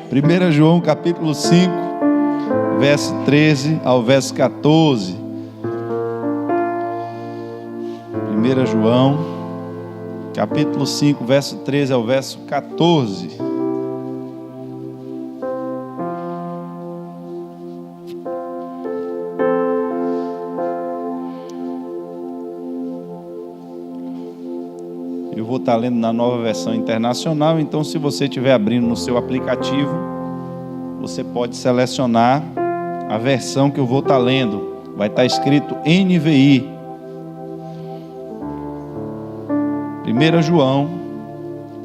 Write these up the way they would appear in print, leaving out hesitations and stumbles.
1 João capítulo 5, verso 13 ao verso 14. 1 João capítulo 5, verso 13 ao verso 14. Eu vou estar lendo na Nova Versão Internacional, então se você estiver abrindo no seu aplicativo, você pode selecionar a versão que eu vou estar lendo. Vai estar escrito NVI. 1 João,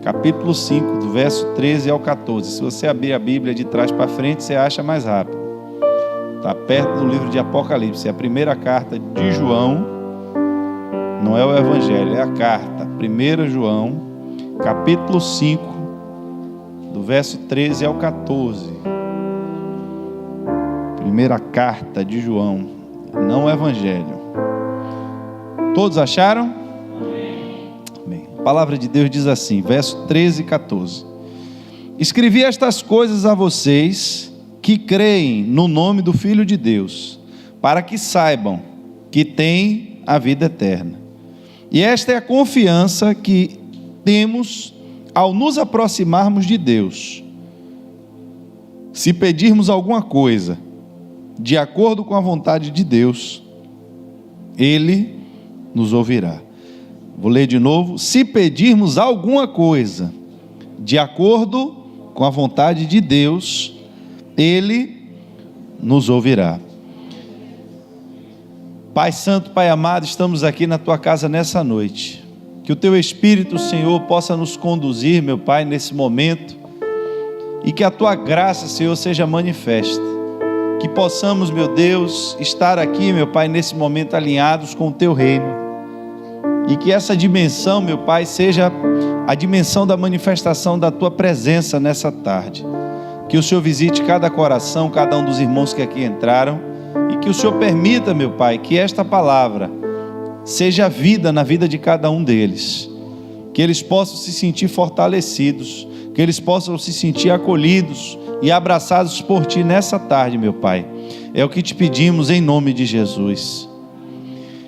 capítulo 5, do verso 13 ao 14. Se você abrir a Bíblia de trás para frente, você acha mais rápido. Está perto do livro de Apocalipse. É a primeira carta de João. Não é o Evangelho, é a carta. 1 João, capítulo 5, do verso 13 ao 14. Primeira carta de João, não o Evangelho. Todos acharam? Amém. A palavra de Deus diz assim, verso 13 e 14. Escrevi estas coisas a vocês que creem no nome do Filho de Deus, para que saibam que têm a vida eterna. E esta é a confiança que temos ao nos aproximarmos de Deus. Se pedirmos alguma coisa de acordo com a vontade de Deus, Ele nos ouvirá. Vou ler de novo. Se pedirmos alguma coisa de acordo com a vontade de Deus, Ele nos ouvirá. Pai Santo, Pai amado, estamos aqui na Tua casa nessa noite. Que o Teu Espírito, Senhor, possa nos conduzir, meu Pai, nesse momento. E que a Tua graça, Senhor, seja manifesta. Que possamos, meu Deus, estar aqui, meu Pai, nesse momento alinhados com o Teu reino. E que essa dimensão, meu Pai, seja a dimensão da manifestação da Tua presença nessa tarde. Que o Senhor visite cada coração, cada um dos irmãos que aqui entraram. E que o Senhor permita, meu Pai, que esta palavra seja vida na vida de cada um deles. Que eles possam se sentir fortalecidos, que eles possam se sentir acolhidos e abraçados por Ti nessa tarde, meu Pai. É o que te pedimos em nome de Jesus.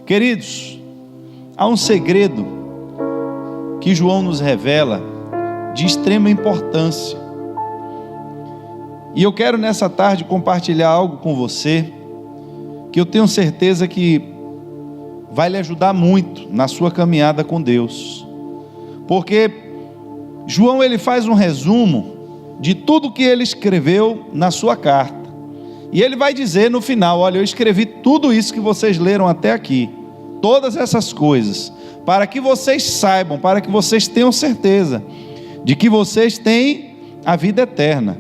Queridos, há um segredo que João nos revela de extrema importância. E eu quero nessa tarde compartilhar algo com você que eu tenho certeza que vai lhe ajudar muito na sua caminhada com Deus. Porque João, ele faz um resumo de tudo que ele escreveu na sua carta. E ele vai dizer no final, olha, eu escrevi tudo isso que vocês leram até aqui, todas essas coisas, para que vocês saibam, para que vocês tenham certeza de que vocês têm a vida eterna.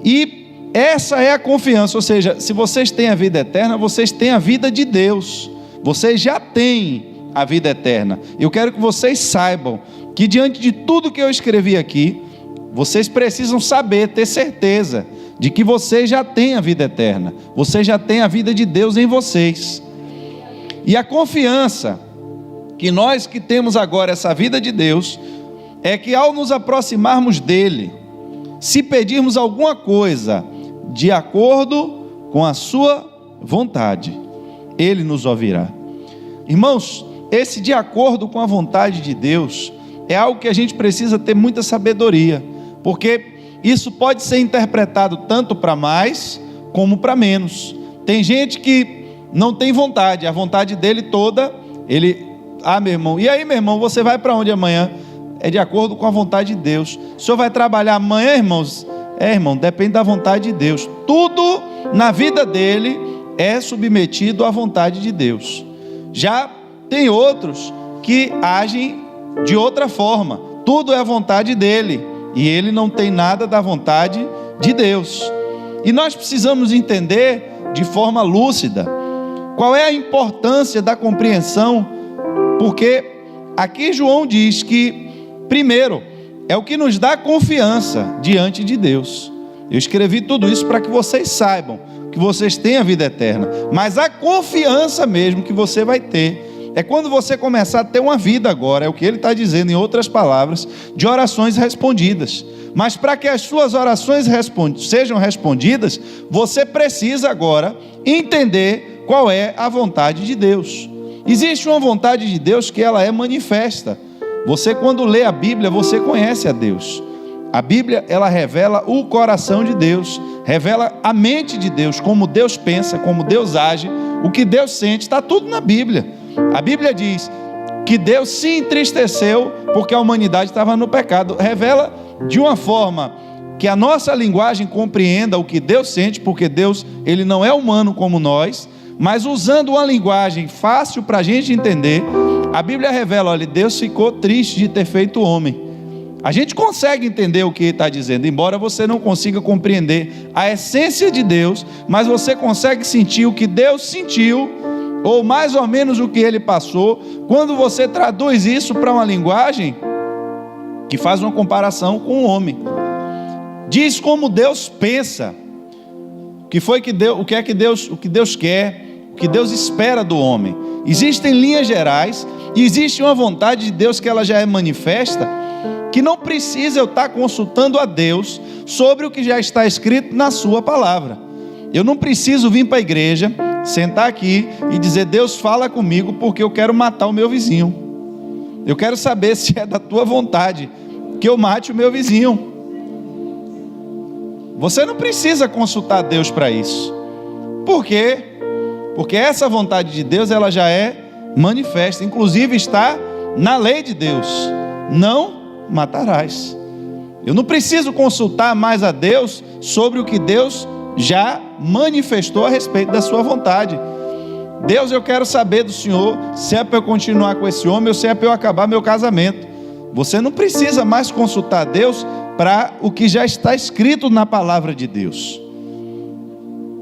E essa é a confiança, ou seja, se vocês têm a vida eterna, vocês têm a vida de Deus, vocês já têm a vida eterna. Eu quero que vocês saibam que diante de tudo que eu escrevi aqui, vocês precisam saber, ter certeza de que vocês já têm a vida eterna, vocês já têm a vida de Deus em vocês. E a confiança que nós que temos agora essa vida de Deus, é que ao nos aproximarmos dEle, se pedirmos alguma coisa de acordo com a sua vontade, Ele nos ouvirá. Irmãos, esse de acordo com a vontade de Deus é algo que a gente precisa ter muita sabedoria, porque isso pode ser interpretado tanto para mais como para menos. Tem gente que não tem vontade, a vontade dele toda, meu irmão, e aí, meu irmão, você vai para onde amanhã? É de acordo com a vontade de Deus. O senhor vai trabalhar amanhã, irmãos? Irmão, depende da vontade de Deus. Tudo na vida dele é submetido à vontade de Deus. Já tem outros que agem de outra forma. Tudo é a vontade dele e ele não tem nada da vontade de Deus. E nós precisamos entender de forma lúcida qual é a importância da compreensão, porque aqui João diz que, primeiro, é o que nos dá confiança diante de Deus. Eu escrevi tudo isso para que vocês saibam que vocês têm a vida eterna, mas a confiança mesmo que você vai ter É quando você começar a ter uma vida agora, é o que ele está dizendo em outras palavras, de orações respondidas. Mas para que as suas orações sejam respondidas, você precisa agora entender qual é a vontade de Deus. Existe uma vontade de Deus que ela é manifesta. Você, quando lê a Bíblia, você conhece a Deus. A Bíblia, ela revela o coração de Deus, revela a mente de Deus, como Deus pensa, como Deus age, o que Deus sente, está tudo na Bíblia. A Bíblia diz que Deus se entristeceu porque a humanidade estava no pecado. Revela de uma forma que a nossa linguagem compreenda o que Deus sente, porque Deus, ele não é humano como nós, mas usando uma linguagem fácil para a gente entender, a Bíblia revela, olha, Deus ficou triste de ter feito o homem. A gente consegue entender o que ele está dizendo, embora você não consiga compreender a essência de Deus, mas você consegue sentir o que Deus sentiu, ou mais ou menos o que ele passou, quando você traduz isso para uma linguagem que faz uma comparação com o homem. Diz como Deus pensa, o que Deus quer, o que Deus espera do homem. Existem linhas gerais, e existe uma vontade de Deus que ela já é manifesta, que não precisa eu estar consultando a Deus sobre o que já está escrito na sua palavra. Eu não preciso vir para a igreja, sentar aqui e dizer, Deus fala comigo porque eu quero matar o meu vizinho. Eu quero saber se é da tua vontade que eu mate o meu vizinho. Você não precisa consultar Deus para isso. Por quê? Porque essa vontade de Deus, ela já é manifesta, inclusive está na lei de Deus. Não matarás. Eu não preciso consultar mais a Deus sobre o que Deus já manifestou a respeito da sua vontade. Deus, eu quero saber do Senhor se é para eu continuar com esse homem ou se é para eu acabar meu casamento. Você não precisa mais consultar Deus para o que já está escrito na palavra de Deus.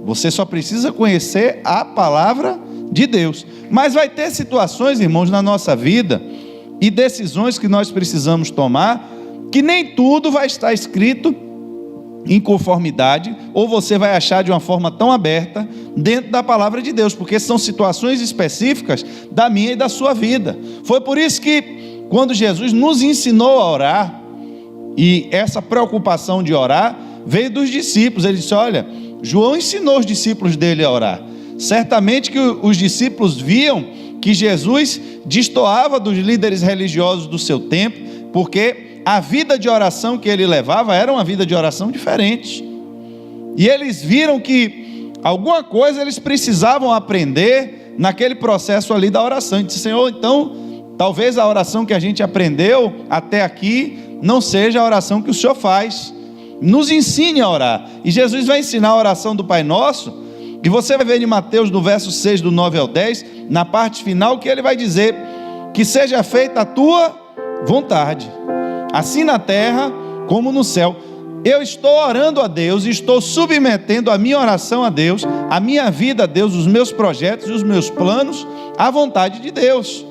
Você só precisa conhecer a palavra de Deus. Mas vai ter situações, irmãos, na nossa vida e decisões que nós precisamos tomar, que nem tudo vai estar escrito em conformidade, ou você vai achar de uma forma tão aberta dentro da palavra de Deus, porque são situações específicas da minha e da sua vida. Foi por isso que quando Jesus nos ensinou a orar, e essa preocupação de orar veio dos discípulos. Ele disse, olha, João ensinou os discípulos dele a orar. Certamente que os discípulos viam que Jesus destoava dos líderes religiosos do seu tempo, porque a vida de oração que ele levava era uma vida de oração diferente. E eles viram que alguma coisa eles precisavam aprender naquele processo ali da oração. E disse, Senhor, então, talvez a oração que a gente aprendeu até aqui não seja a oração que o Senhor faz. Nos ensine a orar. E Jesus vai ensinar a oração do Pai Nosso, e você vai ver em Mateus, do verso 6, do 9 ao 10, na parte final, que ele vai dizer, que seja feita a tua vontade, assim na terra como no céu. Eu estou orando a Deus, e estou submetendo a minha oração a Deus, a minha vida a Deus, os meus projetos e os meus planos à vontade de Deus.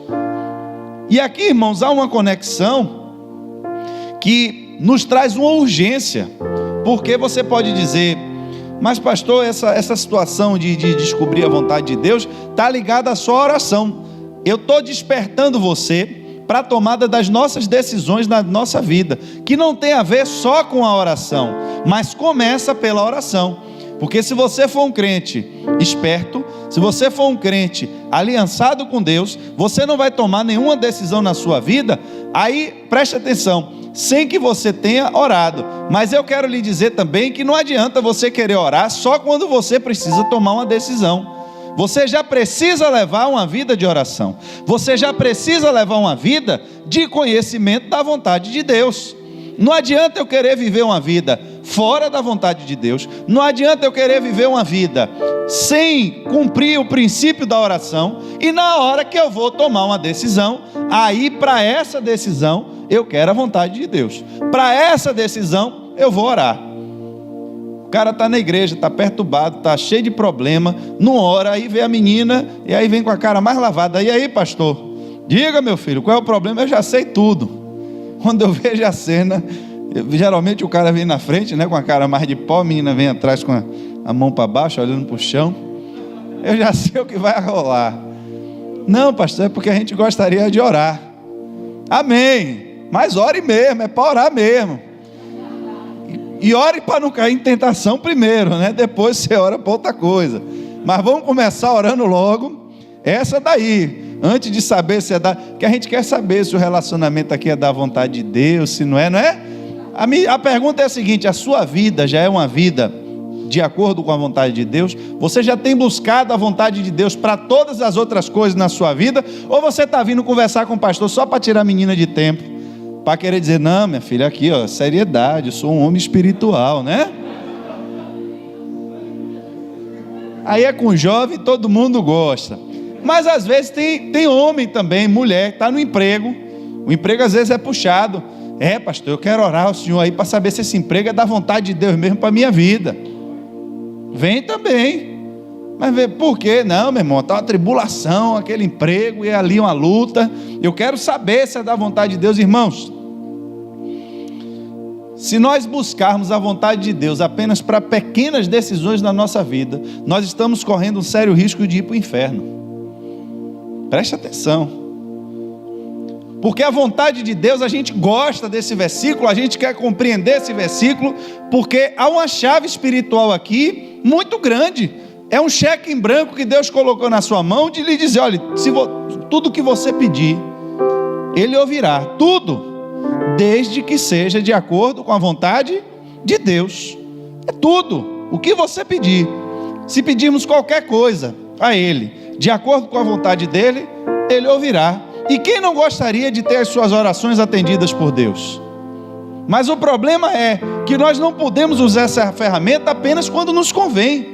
E aqui, irmãos, há uma conexão que nos traz uma urgência, porque você pode dizer, mas pastor, essa situação de descobrir a vontade de Deus está ligada à sua oração. Eu estou despertando você para a tomada das nossas decisões na nossa vida, que não tem a ver só com a oração, mas começa pela oração. Porque se você for um crente esperto, se você for um crente aliançado com Deus, você não vai tomar nenhuma decisão na sua vida, aí preste atenção, sem que você tenha orado. Mas eu quero lhe dizer também que não adianta você querer orar só quando você precisa tomar uma decisão. Você já precisa levar uma vida de oração. Você já precisa levar uma vida de conhecimento da vontade de Deus. Não adianta eu querer viver uma vida fora da vontade de Deus. Não adianta eu querer viver uma vida sem cumprir o princípio da oração. E na hora que eu vou tomar uma decisão, aí para essa decisão eu quero a vontade de Deus. Para essa decisão eu vou orar. O cara está na igreja, está perturbado, está cheio de problema, não ora, aí vê a menina, e aí vem com a cara mais lavada. E aí, pastor, diga, meu filho, qual é o problema? Eu já sei tudo. Quando eu vejo a cena, geralmente o cara vem na frente, né, com a cara mais de pó, a menina vem atrás com a mão para baixo, olhando para o chão. Eu já sei o que vai rolar. Não, pastor, é porque a gente gostaria de orar. Amém. Mas ore mesmo, é para orar mesmo. E ore para não cair em tentação primeiro, né? Depois você ora para outra coisa. Mas vamos começar orando logo essa daí, antes de saber se é da... que a gente quer saber se o relacionamento aqui é da vontade de Deus, se não é, não é? A pergunta é a seguinte: a sua vida já é uma vida de acordo com a vontade de Deus? Você já tem buscado a vontade de Deus para todas as outras coisas na sua vida? Ou você está vindo conversar com o pastor só para tirar a menina de tempo? Para querer dizer, não, minha filha, aqui, ó, seriedade, eu sou um homem espiritual, né? Aí é com jovem, todo mundo gosta. Mas às vezes tem homem também, mulher, que está no emprego. O emprego às vezes é puxado. É, pastor, eu quero orar ao Senhor aí para saber se esse emprego é da vontade de Deus mesmo para a minha vida. Vem também. Mas por quê? Não, meu irmão, está uma tribulação, aquele emprego, e ali uma luta. Eu quero saber se é da vontade de Deus. Irmãos, se nós buscarmos a vontade de Deus apenas para pequenas decisões na nossa vida, nós estamos correndo um sério risco de ir para o inferno. Preste atenção. Porque a vontade de Deus, a gente gosta desse versículo, a gente quer compreender esse versículo, porque há uma chave espiritual aqui muito grande. É um cheque em branco que Deus colocou na sua mão de lhe dizer: olha, tudo que você pedir, Ele ouvirá, tudo, desde que seja de acordo com a vontade de Deus. É tudo, o que você pedir. Se pedirmos qualquer coisa a Ele, de acordo com a vontade dEle, Ele ouvirá. E quem não gostaria de ter as suas orações atendidas por Deus? Mas o problema é que nós não podemos usar essa ferramenta apenas quando nos convém.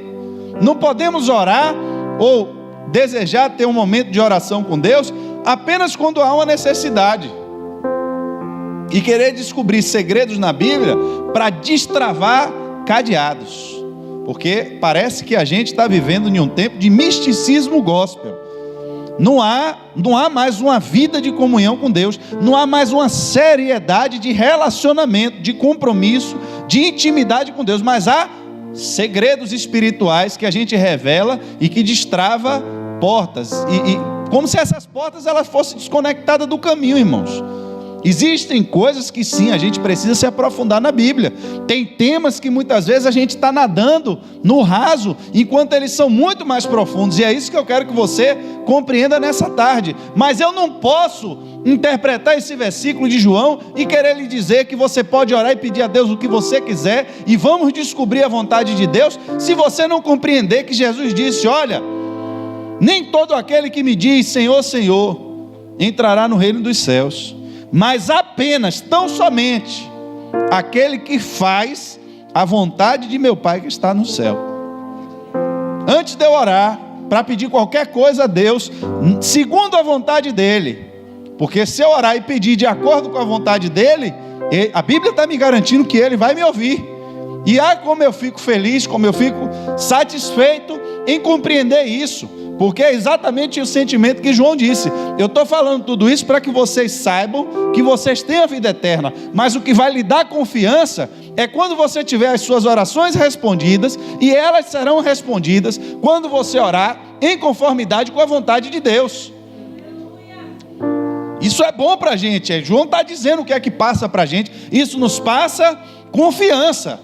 Não podemos orar ou desejar ter um momento de oração com Deus apenas quando há uma necessidade. E querer descobrir segredos na Bíblia para destravar cadeados. Porque parece que a gente está vivendo em um tempo de misticismo gospel. Não há mais uma vida de comunhão com Deus, não há mais uma seriedade de relacionamento, de compromisso, de intimidade com Deus, mas há segredos espirituais que a gente revela e que destrava portas, e como se essas portas elas fossem desconectadas do caminho, irmãos. Existem coisas que sim, a gente precisa se aprofundar na Bíblia. Tem temas que muitas vezes a gente está nadando no raso, enquanto eles são muito mais profundos. E é isso que eu quero que você compreenda nessa tarde. Mas eu não posso interpretar esse versículo de João e querer lhe dizer que você pode orar e pedir a Deus o que você quiser, e vamos descobrir a vontade de Deus, se você não compreender que Jesus disse: olha, nem todo aquele que me diz Senhor, Senhor, entrará no reino dos céus, mas apenas, tão somente, aquele que faz a vontade de meu Pai que está no céu. Antes de eu orar, para pedir qualquer coisa a Deus, segundo a vontade dEle, porque se eu orar e pedir de acordo com a vontade dEle, a Bíblia está me garantindo que Ele vai me ouvir. E como eu fico feliz, como eu fico satisfeito em compreender isso, porque é exatamente o sentimento que João disse. Eu estou falando tudo isso para que vocês saibam que vocês têm a vida eterna, mas o que vai lhe dar confiança é quando você tiver as suas orações respondidas, e elas serão respondidas quando você orar em conformidade com a vontade de Deus. Isso é bom para a gente. João está dizendo o que é que passa para a gente. Isso nos passa confiança.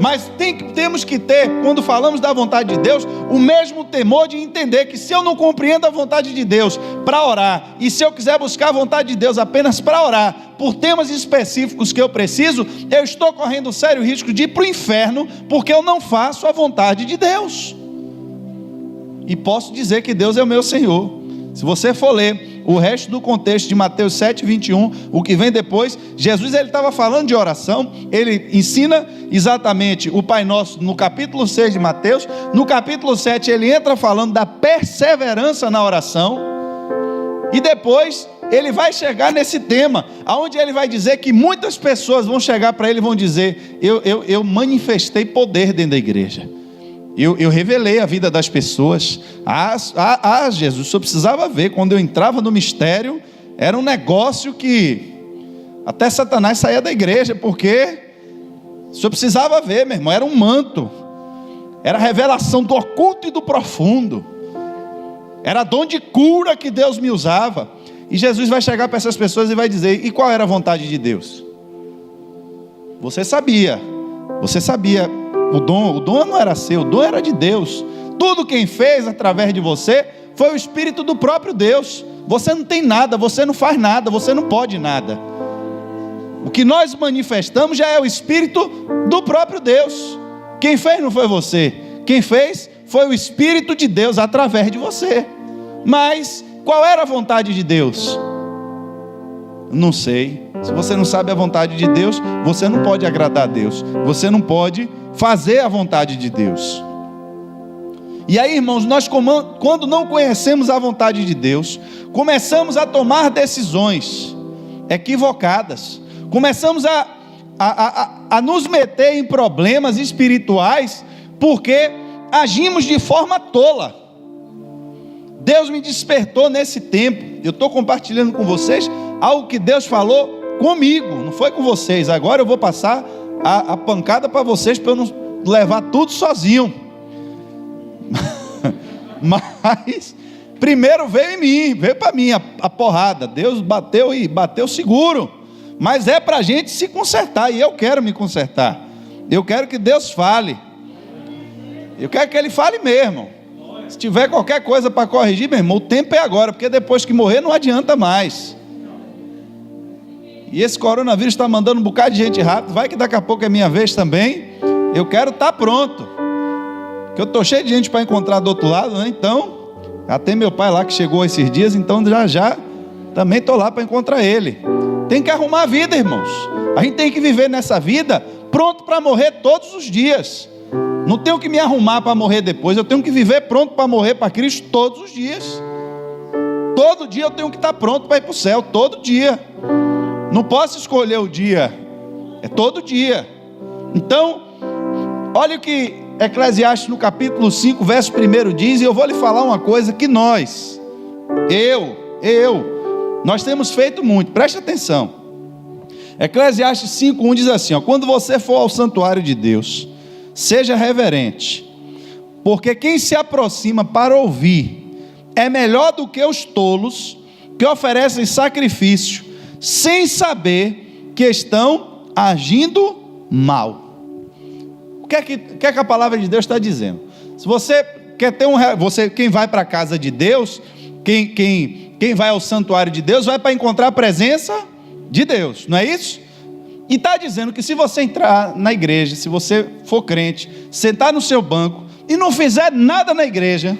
Mas temos que ter, quando falamos da vontade de Deus, o mesmo temor de entender que se eu não compreendo a vontade de Deus para orar, e se eu quiser buscar a vontade de Deus apenas para orar, por temas específicos que eu preciso, eu estou correndo um sério risco de ir para o inferno, porque eu não faço a vontade de Deus. E posso dizer que Deus é o meu Senhor. Se você for ler o resto do contexto de Mateus 7:21, o que vem depois, Jesus ele estava falando de oração. Ele ensina exatamente o Pai Nosso no capítulo 6 de Mateus. No capítulo 7 ele entra falando da perseverança na oração, e depois ele vai chegar nesse tema, onde ele vai dizer que muitas pessoas vão chegar para ele e vão dizer: eu manifestei poder dentro da igreja. Eu revelei a vida das pessoas. Jesus, só precisava ver. Quando eu entrava no mistério, era um negócio que até Satanás saía da igreja, porque só precisava ver, meu irmão. Era um manto, era a revelação do oculto e do profundo. Era dom de cura que Deus me usava. E Jesus vai chegar para essas pessoas e vai dizer: e qual era a vontade de Deus? Você sabia o dom não era seu, o dom era de Deus. Tudo quem fez através de você foi o Espírito do próprio Deus. Você não tem nada, você não faz nada, você não pode nada. O que nós manifestamos já é o Espírito do próprio Deus. Quem fez não foi você, quem fez foi o Espírito de Deus através de você. Mas qual era a vontade de Deus? Não sei. Se você não sabe a vontade de Deus, você não pode agradar a Deus, você não pode fazer a vontade de Deus. E aí, irmãos, nós quando não conhecemos a vontade de Deus, começamos a tomar decisões equivocadas, começamos a nos meter em problemas espirituais, porque agimos de forma tola. Deus me despertou nesse tempo, eu estou compartilhando com vocês algo que Deus falou comigo, não foi com vocês. Agora eu vou passar a pancada para vocês, para eu não levar tudo sozinho. Mas primeiro veio em mim, veio para mim a porrada. Deus bateu e bateu seguro. Mas é para a gente se consertar, e eu quero me consertar. Eu quero que Deus fale. Eu quero que Ele fale mesmo. Se tiver qualquer coisa para corrigir, meu irmão, o tempo é agora, porque depois que morrer não adianta mais. E esse coronavírus está mandando um bocado de gente rápido. Vai que daqui a pouco é minha vez também. Eu quero estar pronto, porque eu estou cheio de gente para encontrar do outro lado, né? Então, até meu pai lá que chegou esses dias, então já também estou lá para encontrar ele. Tem que arrumar a vida, irmãos. A gente tem que viver nessa vida pronto para morrer todos os dias. Não tenho que me arrumar para morrer depois. Eu tenho que viver pronto para morrer para Cristo todos os dias. Todo dia eu tenho que estar pronto para ir para o céu, todo dia. Não posso escolher o dia, é todo dia. Então, olha o que Eclesiastes no capítulo 5, verso 1 diz, e eu vou lhe falar uma coisa que nós temos feito muito, preste atenção. Eclesiastes 5:1 diz assim, ó: quando você for ao santuário de Deus, seja reverente, porque quem se aproxima para ouvir é melhor do que os tolos que oferecem sacrifício sem saber que estão agindo mal. O que é que a palavra de Deus está dizendo? Se você quer ter quem vai para a casa de Deus, quem vai ao santuário de Deus, vai para encontrar a presença de Deus, não é isso? E está dizendo que se você entrar na igreja, se você for crente, sentar no seu banco e não fizer nada na igreja,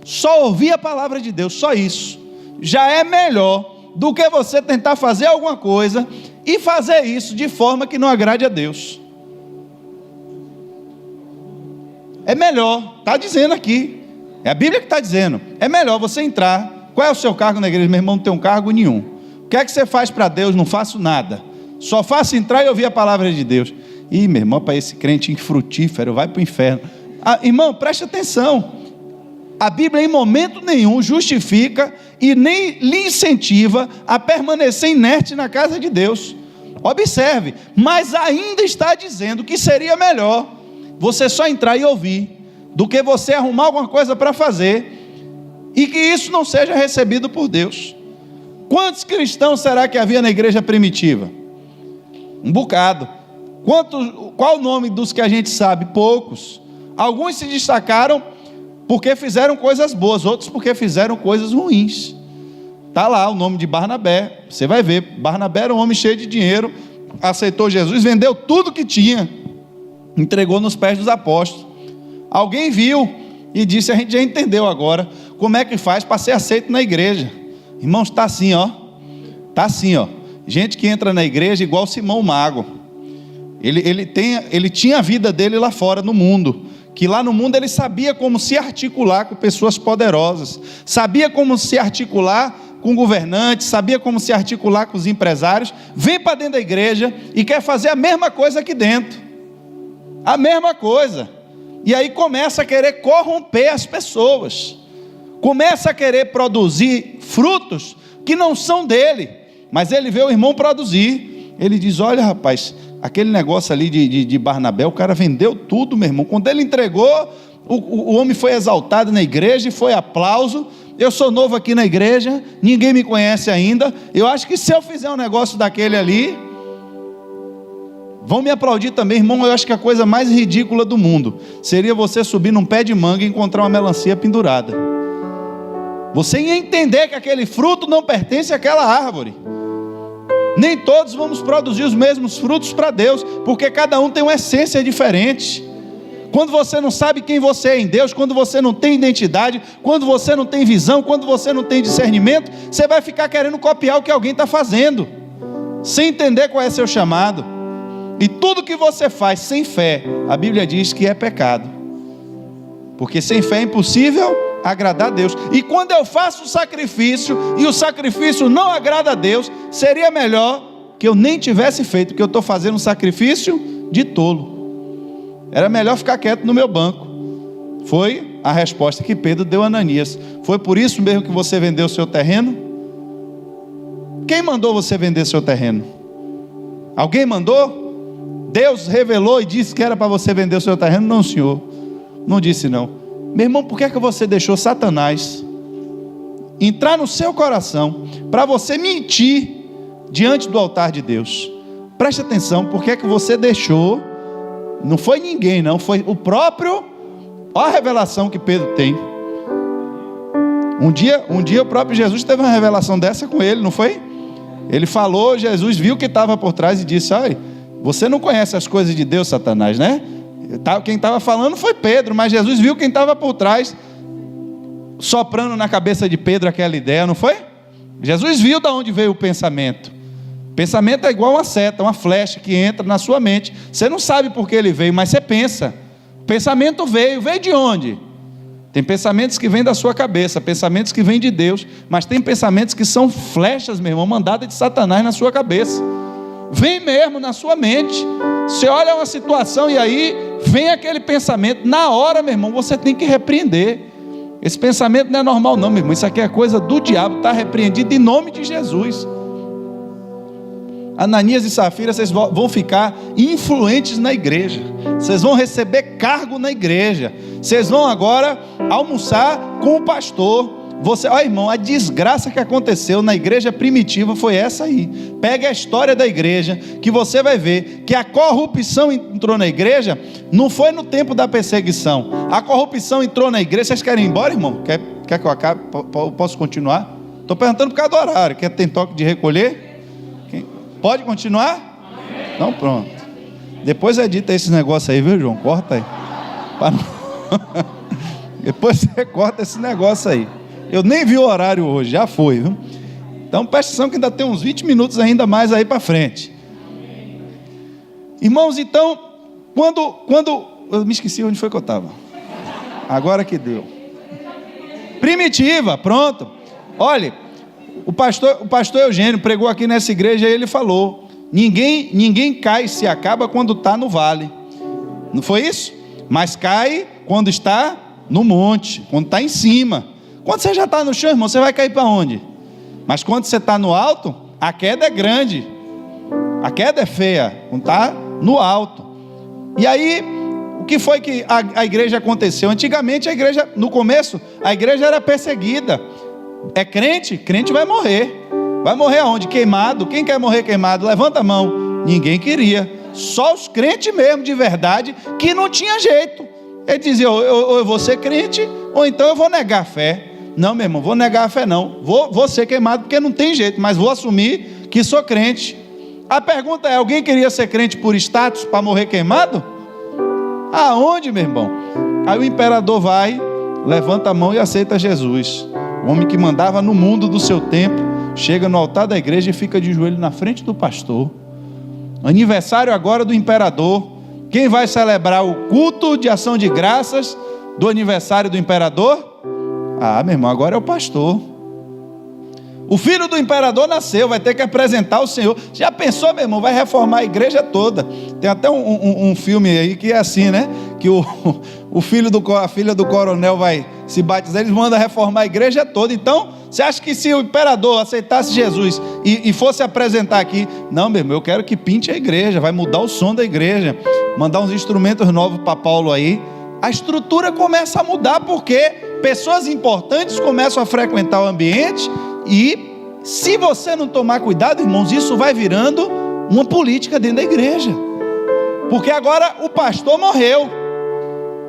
só ouvir a palavra de Deus, só isso, já é melhor do que você tentar fazer alguma coisa e fazer isso de forma que não agrade a Deus. É melhor, está dizendo aqui, é a Bíblia que está dizendo, é melhor você entrar. Qual é o seu cargo na igreja? Meu irmão, não tem um cargo nenhum. O que é que você faz para Deus? Não faço nada, só faço entrar e ouvir a palavra de Deus. Ih, meu irmão, para esse crente infrutífero, vai para o inferno. Irmão, preste atenção, a Bíblia em momento nenhum justifica e nem lhe incentiva a permanecer inerte na casa de Deus. Observe, mas ainda está dizendo que seria melhor você só entrar e ouvir, do que você arrumar alguma coisa para fazer, e que isso não seja recebido por Deus. Quantos cristãos será que havia na igreja primitiva? Um bocado. Qual o nome dos que a gente sabe? Poucos. Alguns se destacaram porque fizeram coisas boas, outros porque fizeram coisas ruins. Está lá o nome de Barnabé, você vai ver, Barnabé era um homem cheio de dinheiro, aceitou Jesus, vendeu tudo que tinha, entregou nos pés dos apóstolos. Alguém viu e disse: a gente já entendeu agora como é que faz para ser aceito na igreja. Irmãos, está assim, ó. Está assim, ó. Gente que entra na igreja igual Simão Mago. Ele tinha a vida dele lá fora no mundo, que lá no mundo ele sabia como se articular com pessoas poderosas, sabia como se articular com governantes, sabia como se articular com os empresários. Vem para dentro da igreja e quer fazer a mesma coisa aqui dentro, a mesma coisa, e aí começa a querer corromper as pessoas, começa a querer produzir frutos que não são dele, mas ele vê o irmão produzir, ele diz: olha rapaz, aquele negócio ali de Barnabé, o cara vendeu tudo, meu irmão. Quando ele entregou, o homem foi exaltado na igreja e foi aplauso, eu sou novo aqui na igreja, ninguém me conhece ainda, eu acho que se eu fizer um negócio daquele ali, vão me aplaudir também, irmão. Eu acho que a coisa mais ridícula do mundo seria você subir num pé de manga e encontrar uma melancia pendurada. Você ia entender que aquele fruto não pertence àquela árvore. Nem todos vamos produzir os mesmos frutos para Deus, porque cada um tem uma essência diferente. Quando você não sabe quem você é em Deus, quando você não tem identidade, quando você não tem visão, quando você não tem discernimento, você vai ficar querendo copiar o que alguém está fazendo, sem entender qual é seu chamado. E tudo que você faz sem fé, a Bíblia diz que é pecado, porque sem fé é impossível agradar a Deus. E quando eu faço o sacrifício, e o sacrifício não agrada a Deus, seria melhor que eu nem tivesse feito, porque eu estou fazendo um sacrifício de tolo. Era melhor ficar quieto no meu banco. Foi a resposta que Pedro deu a Ananias. Foi por isso mesmo que você vendeu o seu terreno? Quem mandou você vender seu terreno? Alguém mandou? Deus revelou e disse que era para você vender o seu terreno? Não, senhor, não disse não. Meu irmão, por que é que você deixou Satanás entrar no seu coração para você mentir diante do altar de Deus? Preste atenção, por que é que você deixou? Não foi ninguém não, foi o próprio. Olha a revelação que Pedro tem. Um dia o próprio Jesus teve uma revelação dessa com ele, não foi? Ele falou, Jesus viu que estava por trás e disse: olha, você não conhece as coisas de Deus, Satanás, né? Quem estava falando foi Pedro, mas Jesus viu quem estava por trás, soprando na cabeça de Pedro aquela ideia, não foi? Jesus viu de onde veio o pensamento. Pensamento é igual uma seta, uma flecha que entra na sua mente. Você não sabe por que ele veio, mas você pensa. O pensamento veio de onde? Tem pensamentos que vêm da sua cabeça, pensamentos que vêm de Deus, mas tem pensamentos que são flechas, meu irmão, mandadas de Satanás na sua cabeça. Vem mesmo na sua mente. Você olha uma situação e aí vem aquele pensamento. Na hora, meu irmão, você tem que repreender. Esse pensamento não é normal não, meu irmão. Isso aqui é coisa do diabo. Está repreendido em nome de Jesus. Ananias e Safira, vocês vão ficar influentes na igreja. Vocês vão receber cargo na igreja. Vocês vão agora almoçar com o pastor. Olha, irmão, a desgraça que aconteceu na igreja primitiva foi essa aí. Pega a história da igreja, que você vai ver que a corrupção entrou na igreja, não foi no tempo da perseguição. A corrupção entrou na igreja. Vocês querem ir embora, irmão? Quer que eu acabe? Posso continuar? Estou perguntando por causa do horário. Tem toque de recolher? Pode continuar? Não, pronto. Depois edita esse negócio aí, viu, João? Corta aí. Depois você corta esse negócio aí. Eu nem vi o horário hoje, já foi, viu? Então presta atenção que ainda tem uns 20 minutos ainda mais aí para frente. Irmãos, então, quando eu me esqueci onde foi que eu estava. Agora que deu. Primitiva, pronto. Olha, o pastor Eugênio pregou aqui nessa igreja e ele falou: ninguém cai, se acaba quando está no vale. Não foi isso? Mas cai quando está no monte, quando está em cima. Quando você já está no chão, irmão, você vai cair para onde? Mas quando você está no alto, a queda é grande, a queda é feia, quando está no alto. E aí, o que foi que a igreja aconteceu? Antigamente a igreja, no começo, a igreja era perseguida. É crente? Crente vai morrer. Vai morrer aonde? Queimado. Quem quer morrer queimado? Levanta a mão. Ninguém queria. Só os crentes mesmo, de verdade, que não tinha jeito. Ele dizia: ou eu vou ser crente, ou então eu vou negar a fé. Não, meu irmão, vou negar a fé não. Vou ser queimado porque não tem jeito, mas vou assumir que sou crente. A pergunta é: alguém queria ser crente por status para morrer queimado? Aonde, meu irmão? Aí o imperador vai, levanta a mão e aceita Jesus. O homem que mandava no mundo do seu tempo, chega no altar da igreja e fica de joelho na frente do pastor. Aniversário agora do imperador. Quem vai celebrar o culto de ação de graças do aniversário do imperador? Meu irmão, agora é o pastor. O filho do imperador nasceu, vai ter que apresentar o Senhor. Já pensou, meu irmão? Vai reformar a igreja toda. Tem até um filme aí que é assim, né? Que a filha do coronel vai se batizar, eles mandam reformar a igreja toda. Então, você acha que se o imperador aceitasse Jesus e fosse apresentar aqui: não, meu irmão, eu quero que pinte a igreja, vai mudar o som da igreja, mandar uns instrumentos novos para Paulo aí, a estrutura começa a mudar, porque pessoas importantes começam a frequentar o ambiente e, se você não tomar cuidado, irmãos, isso vai virando uma política dentro da igreja. Porque agora o pastor morreu.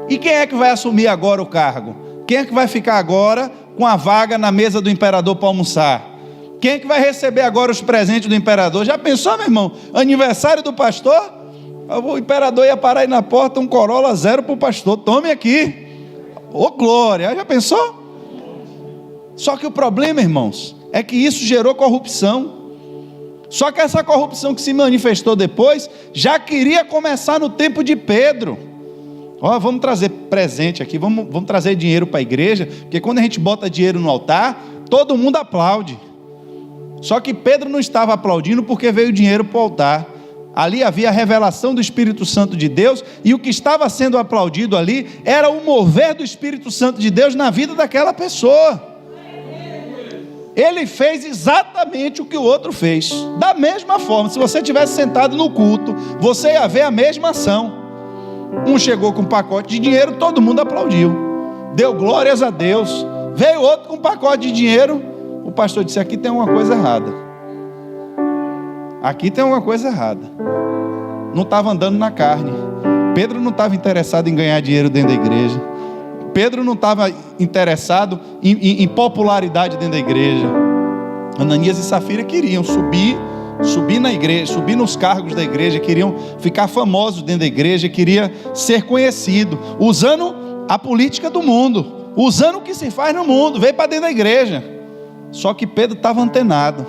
E quem é que vai assumir agora o cargo? Quem é que vai ficar agora com a vaga na mesa do imperador para almoçar? Quem é que vai receber agora os presentes do imperador? Já pensou, meu irmão? Aniversário do pastor? O imperador ia parar aí na porta, um Corolla 0 para o pastor. Tome aqui. Ô glória, já pensou? Só que o problema, irmãos, é que isso gerou corrupção. Só que essa corrupção que se manifestou depois, já queria começar no tempo de Pedro. Ó, vamos trazer presente aqui, vamos trazer dinheiro para a igreja, porque quando a gente bota dinheiro no altar, todo mundo aplaude. Só que Pedro não estava aplaudindo porque veio dinheiro para o altar. Ali havia a revelação do Espírito Santo de Deus, e o que estava sendo aplaudido ali era o mover do Espírito Santo de Deus na vida daquela pessoa. Ele fez exatamente o que o outro fez, da mesma forma. Se você tivesse sentado no culto, você ia ver a mesma ação. Um chegou com um pacote de dinheiro, todo mundo aplaudiu, deu glórias a Deus. Veio outro com um pacote de dinheiro, o pastor disse: aqui tem uma coisa errada, aqui tem uma coisa errada. Não estava andando na carne. Pedro não estava interessado em ganhar dinheiro dentro da igreja. Pedro não estava interessado em popularidade dentro da igreja. Ananias e Safira queriam subir na igreja, subir nos cargos da igreja, queriam ficar famosos dentro da igreja, queria ser conhecido, usando a política do mundo, usando o que se faz no mundo, veio para dentro da igreja. Só que Pedro estava antenado,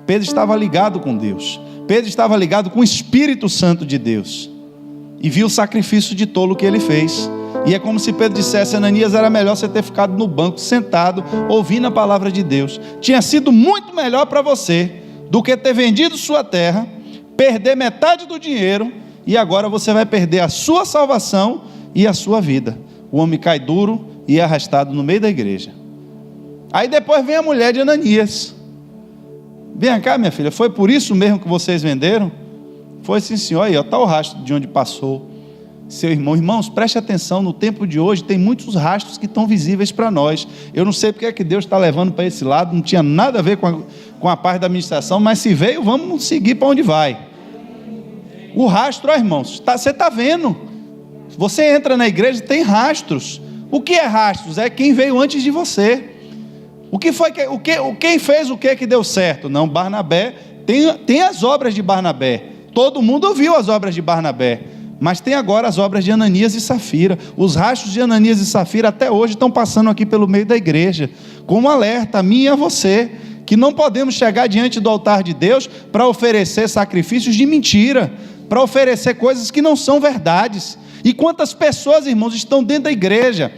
Pedro estava ligado com Deus, Pedro estava ligado com o Espírito Santo de Deus, e viu o sacrifício de tolo que ele fez. E é como se Pedro dissesse: Ananias, era melhor você ter ficado no banco, sentado, ouvindo a palavra de Deus. Tinha sido muito melhor para você do que ter vendido sua terra, perder metade do dinheiro, e agora você vai perder a sua salvação e a sua vida. O homem cai duro e é arrastado no meio da igreja. Aí depois vem a mulher de Ananias: vem cá, minha filha, foi por isso mesmo que vocês venderam? Foi sim, senhor. Aí está o rastro de onde passou seu irmão. Irmãos, preste atenção, no tempo de hoje tem muitos rastros que estão visíveis para nós. Eu não sei porque é que Deus está levando para esse lado, não tinha nada a ver com a parte da administração, mas se veio, vamos seguir para onde vai. O rastro, ó, irmãos, você está vendo, você entra na igreja, tem rastros. O que é rastros? É quem veio antes de você. O que foi quem fez o que deu certo? Não, Barnabé, tem as obras de Barnabé, todo mundo ouviu as obras de Barnabé, mas tem agora as obras de Ananias e Safira. Os rastros de Ananias e Safira até hoje estão passando aqui pelo meio da igreja, como alerta a mim e a você, que não podemos chegar diante do altar de Deus para oferecer sacrifícios de mentira, para oferecer coisas que não são verdades. E quantas pessoas, irmãos, estão dentro da igreja?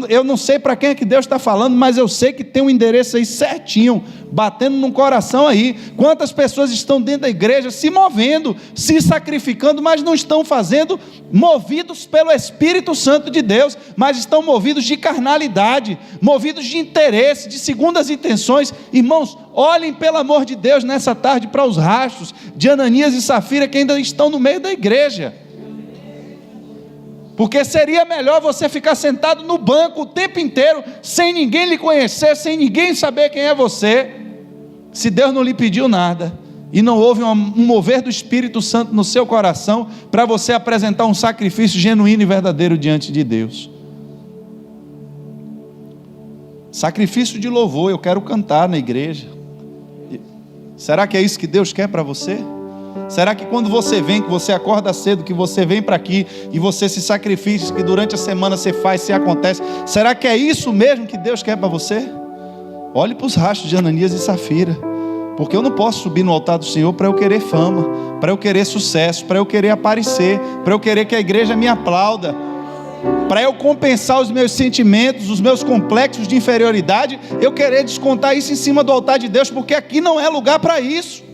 Eu não sei para quem é que Deus está falando, mas eu sei que tem um endereço aí certinho, batendo no coração aí. Quantas pessoas estão dentro da igreja se movendo, se sacrificando, mas não estão fazendo movidos pelo Espírito Santo de Deus, mas estão movidos de carnalidade, movidos de interesse, de segundas intenções. Irmãos, olhem pelo amor de Deus nessa tarde para os rastros de Ananias e Safira que ainda estão no meio da igreja. Porque seria melhor você ficar sentado no banco o tempo inteiro, sem ninguém lhe conhecer, sem ninguém saber quem é você, se Deus não lhe pediu nada, e não houve um mover do Espírito Santo no seu coração, para você apresentar um sacrifício genuíno e verdadeiro diante de Deus. Sacrifício de louvor, eu quero cantar na igreja. Será que é isso que Deus quer para você? Será que quando você vem, que você acorda cedo, que você vem para aqui e você se sacrifica, que durante a semana você faz, se acontece, será que é isso mesmo que Deus quer para você? Olhe para os rastros de Ananias e Safira, porque eu não posso subir no altar do Senhor para eu querer fama, para eu querer sucesso, para eu querer aparecer, para eu querer que a igreja me aplauda, para eu compensar os meus sentimentos, os meus complexos de inferioridade, eu querer descontar isso em cima do altar de Deus, porque aqui não é lugar para isso.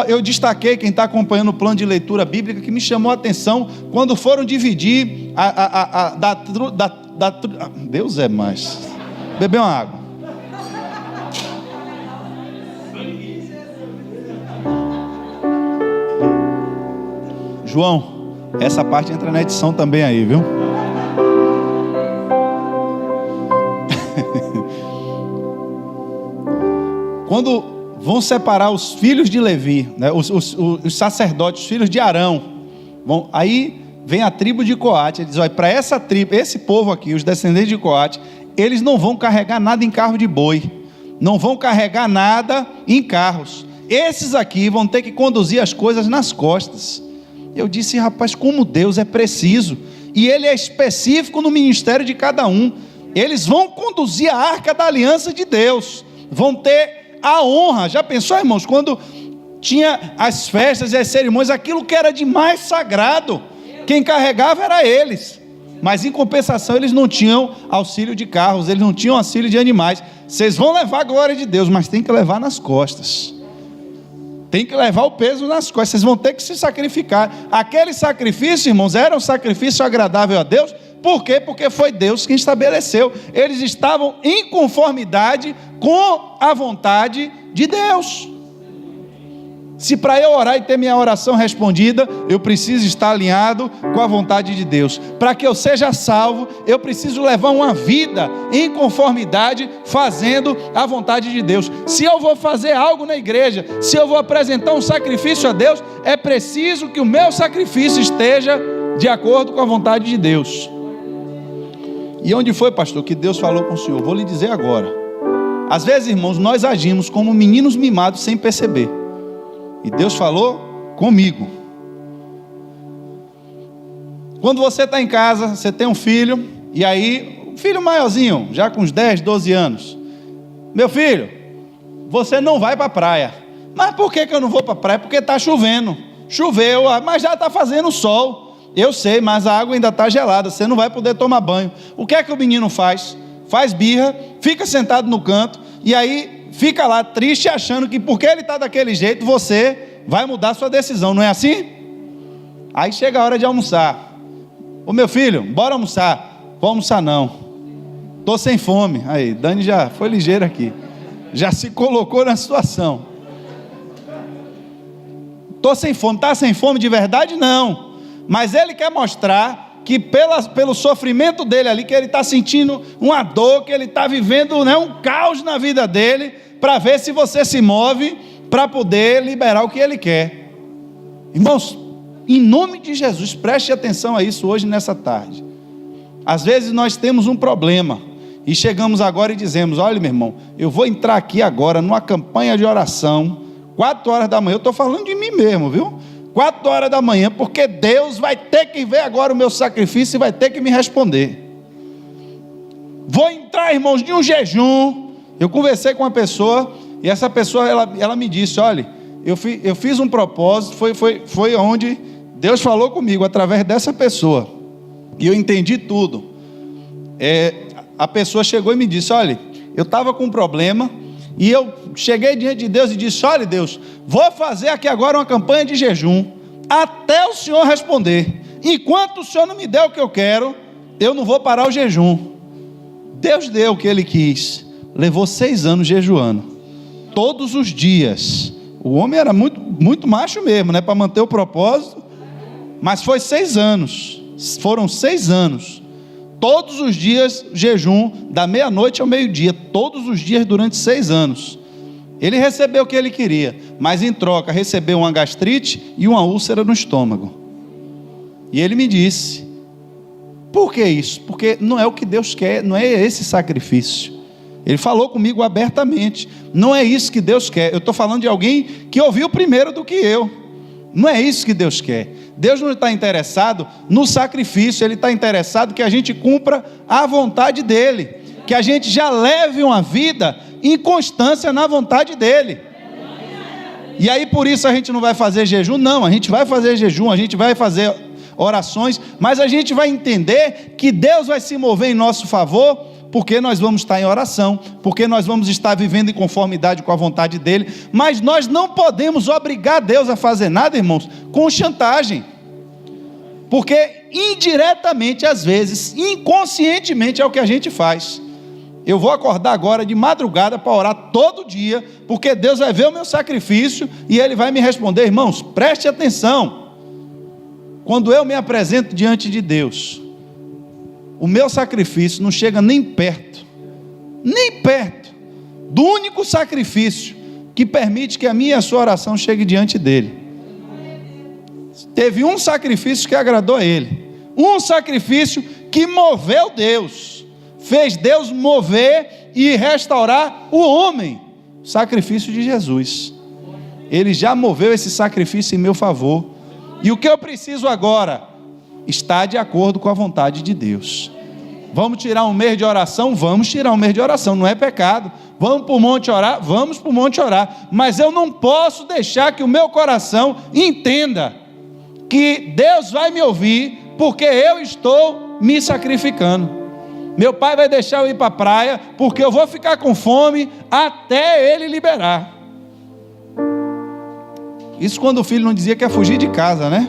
Eu destaquei, quem está acompanhando o plano de leitura bíblica, que me chamou a atenção, quando foram dividir Deus é mais. Beber uma água. João, Essa parte entra na edição também aí, viu? Quando vão separar os filhos de Levi, né, os sacerdotes, os filhos de Arão, aí vem a tribo de Coate. Ele diz: olha, para essa tribo, esse povo aqui, os descendentes de Coate, eles não vão carregar nada em carro de boi, não vão carregar nada em carros. Esses aqui vão ter que conduzir as coisas nas costas. Eu disse: rapaz, como Deus é preciso, e Ele é específico no ministério de cada um. Eles vão conduzir a arca da aliança de Deus, vão ter a honra. Já pensou, irmãos, quando tinha as festas e as cerimônias, aquilo que era de mais sagrado, quem carregava era eles, mas em compensação eles não tinham auxílio de carros, eles não tinham auxílio de animais. Vocês vão levar a glória de Deus, mas tem que levar nas costas, tem que levar o peso nas costas, vocês vão ter que se sacrificar. Aquele sacrifício, irmãos, era um sacrifício agradável a Deus. Por quê? Porque foi Deus quem estabeleceu. Eles estavam em conformidade com a vontade de Deus. Se para eu orar e ter minha oração respondida, eu preciso estar alinhado com a vontade de Deus. Para que eu seja salvo, eu preciso levar uma vida em conformidade, fazendo a vontade de Deus. Se eu vou fazer algo na igreja, se eu vou apresentar um sacrifício a Deus, é preciso que o meu sacrifício esteja de acordo com a vontade de Deus. E onde foi, pastor, que Deus falou com o senhor? Vou lhe dizer agora. Às vezes, irmãos, nós agimos como meninos mimados sem perceber. E Deus falou comigo. Quando você está em casa, você tem um filho, e aí, um filho maiorzinho, já com uns 10, 12 anos. Meu filho, você não vai para a praia. Mas por que eu não vou para a praia? Porque está chovendo. Choveu, mas já está fazendo sol. Eu sei, mas a água ainda está gelada, você não vai poder tomar banho. O que é que o menino faz? Faz birra, fica sentado no canto, e aí fica lá triste, achando que porque ele está daquele jeito, você vai mudar sua decisão, não é assim? Aí chega a hora de almoçar. Ô meu filho, bora almoçar. Vou almoçar não, estou sem fome. Aí, Dani já foi ligeiro aqui, já se colocou na situação. Estou sem fome. Está sem fome de verdade? Não. Mas ele quer mostrar que pelo sofrimento dele ali, que ele está sentindo uma dor, que ele está vivendo, né, um caos na vida dele, para ver se você se move para poder liberar o que ele quer. Irmãos, em nome de Jesus, preste atenção a isso hoje nessa tarde. Às vezes nós temos um problema e chegamos agora e dizemos: olha, meu irmão, eu vou entrar aqui agora numa campanha de oração, 4 horas da manhã. Eu estou falando de mim mesmo, viu? 4 horas da manhã, porque Deus vai ter que ver agora o meu sacrifício e vai ter que me responder. Vou entrar, irmãos, de um jejum. Eu conversei com uma pessoa, e essa pessoa, ela me disse: olha, eu fiz um propósito, foi onde Deus falou comigo, através dessa pessoa, e eu entendi tudo. A pessoa chegou e me disse: olha, eu estava com um problema, e eu cheguei diante de Deus e disse: olha, Deus, vou fazer aqui agora uma campanha de jejum, até o Senhor responder. Enquanto o Senhor não me der o que eu quero, eu não vou parar o jejum. Deus deu o que Ele quis. Levou 6 anos jejuando, todos os dias. O homem era muito, muito macho mesmo, né, para manter o propósito. Mas foi 6 anos, foram 6 anos. Todos os dias jejum, da meia-noite ao meio-dia, todos os dias durante 6 anos. Ele recebeu o que ele queria, mas em troca recebeu uma gastrite e uma úlcera no estômago. E ele me disse: por que isso? Porque não é o que Deus quer, não é esse sacrifício. Ele falou comigo abertamente: não é isso que Deus quer. Eu estou falando de alguém que ouviu primeiro do que eu. Não é isso que Deus quer. Deus não está interessado no sacrifício, Ele está interessado que a gente cumpra a vontade dEle, que a gente já leve uma vida em constância na vontade dEle. E aí por isso a gente não vai fazer jejum? Não, a gente vai fazer jejum, a gente vai fazer orações, mas a gente vai entender que Deus vai se mover em nosso favor, porque nós vamos estar em oração, porque nós vamos estar vivendo em conformidade com a vontade dEle. Mas nós não podemos obrigar Deus a fazer nada, irmãos, com chantagem, porque indiretamente, às vezes, inconscientemente é o que a gente faz. Eu vou acordar agora de madrugada para orar todo dia, porque Deus vai ver o meu sacrifício e Ele vai me responder. Irmãos, preste atenção. quando eu me apresento diante de Deus, o meu sacrifício não chega nem perto do único sacrifício que permite que a minha e a sua oração chegue diante dele. Teve um sacrifício que agradou a ele, um sacrifício que moveu Deus, fez Deus mover e restaurar o homem, o sacrifício de Jesus. Ele já moveu esse sacrifício em meu favor, e o que eu preciso agora está de acordo com a vontade de Deus. Vamos tirar um mês de oração? Vamos tirar um mês de oração, não é pecado. Vamos para o monte orar? Vamos para o monte orar. Mas eu não posso deixar que o meu coração entenda que Deus vai me ouvir, porque eu estou me sacrificando. Meu pai vai deixar eu ir para a praia, porque eu vou ficar com fome até ele liberar. Isso quando o filho não dizia que ia fugir de casa, né?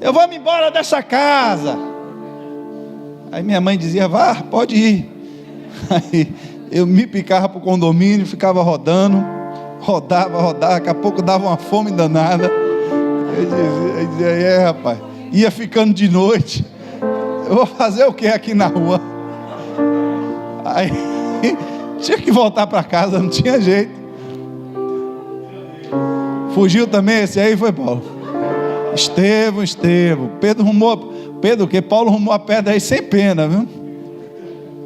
Eu vou me embora dessa casa. Aí minha mãe dizia, vá, pode ir. Aí eu me picava para o condomínio, ficava rodando, rodava, daqui a pouco dava uma fome danada. Eu dizia, rapaz, ia ficando de noite, eu vou fazer o que aqui na rua? Aí tinha que voltar para casa, não tinha jeito. Fugiu também esse aí, foi Paulo? Estevão, Pedro o quê? Paulo rumou a pedra aí sem pena, viu?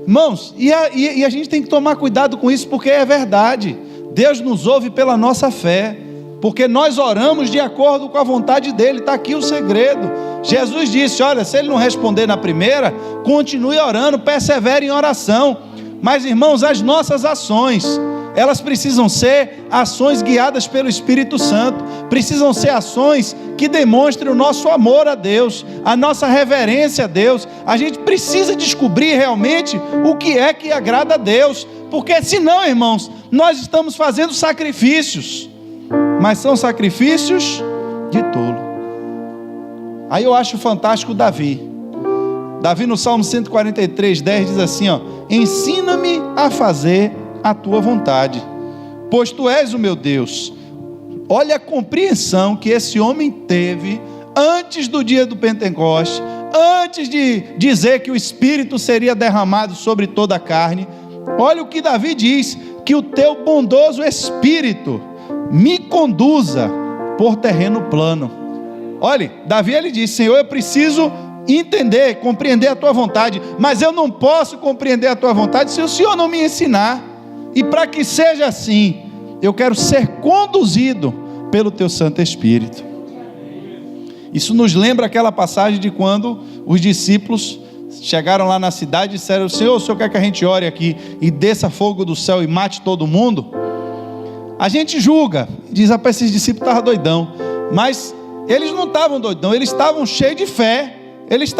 Irmãos, e a gente tem que tomar cuidado com isso, porque é verdade. Deus nos ouve pela nossa fé, porque nós oramos de acordo com a vontade dele. Está aqui o segredo. Jesus disse, olha, se ele não responder na primeira, continue orando, persevere em oração. Mas irmãos, as nossas ações, elas precisam ser ações guiadas pelo Espírito Santo, precisam ser ações que demonstrem o nosso amor a Deus, a nossa reverência a Deus. A gente precisa descobrir realmente o que é que agrada a Deus, porque senão, irmãos, nós estamos fazendo sacrifícios, mas são sacrifícios de tolo. Aí eu acho fantástico Davi no Salmo 143:10 diz assim, ó, ensina-me a fazer a tua vontade, pois tu és o meu Deus. Olha a compreensão que esse homem teve antes do dia do Pentecoste, antes de dizer que o Espírito seria derramado sobre toda a carne. Olha o que Davi diz, que o teu bondoso Espírito me conduza por terreno plano. Olha, Davi ele diz, Senhor, eu preciso entender, compreender a tua vontade, mas eu não posso compreender a tua vontade se o Senhor não me ensinar. E para que seja assim, eu quero ser conduzido pelo teu Santo Espírito. Isso nos lembra aquela passagem de quando os discípulos chegaram lá na cidade e disseram, Senhor, o Senhor quer que a gente ore aqui e desça fogo do céu e mate todo mundo? A gente julga, diz, rapaz, esses discípulos estavam doidão. Mas eles não estavam doidão, eles estavam cheios de fé. Eles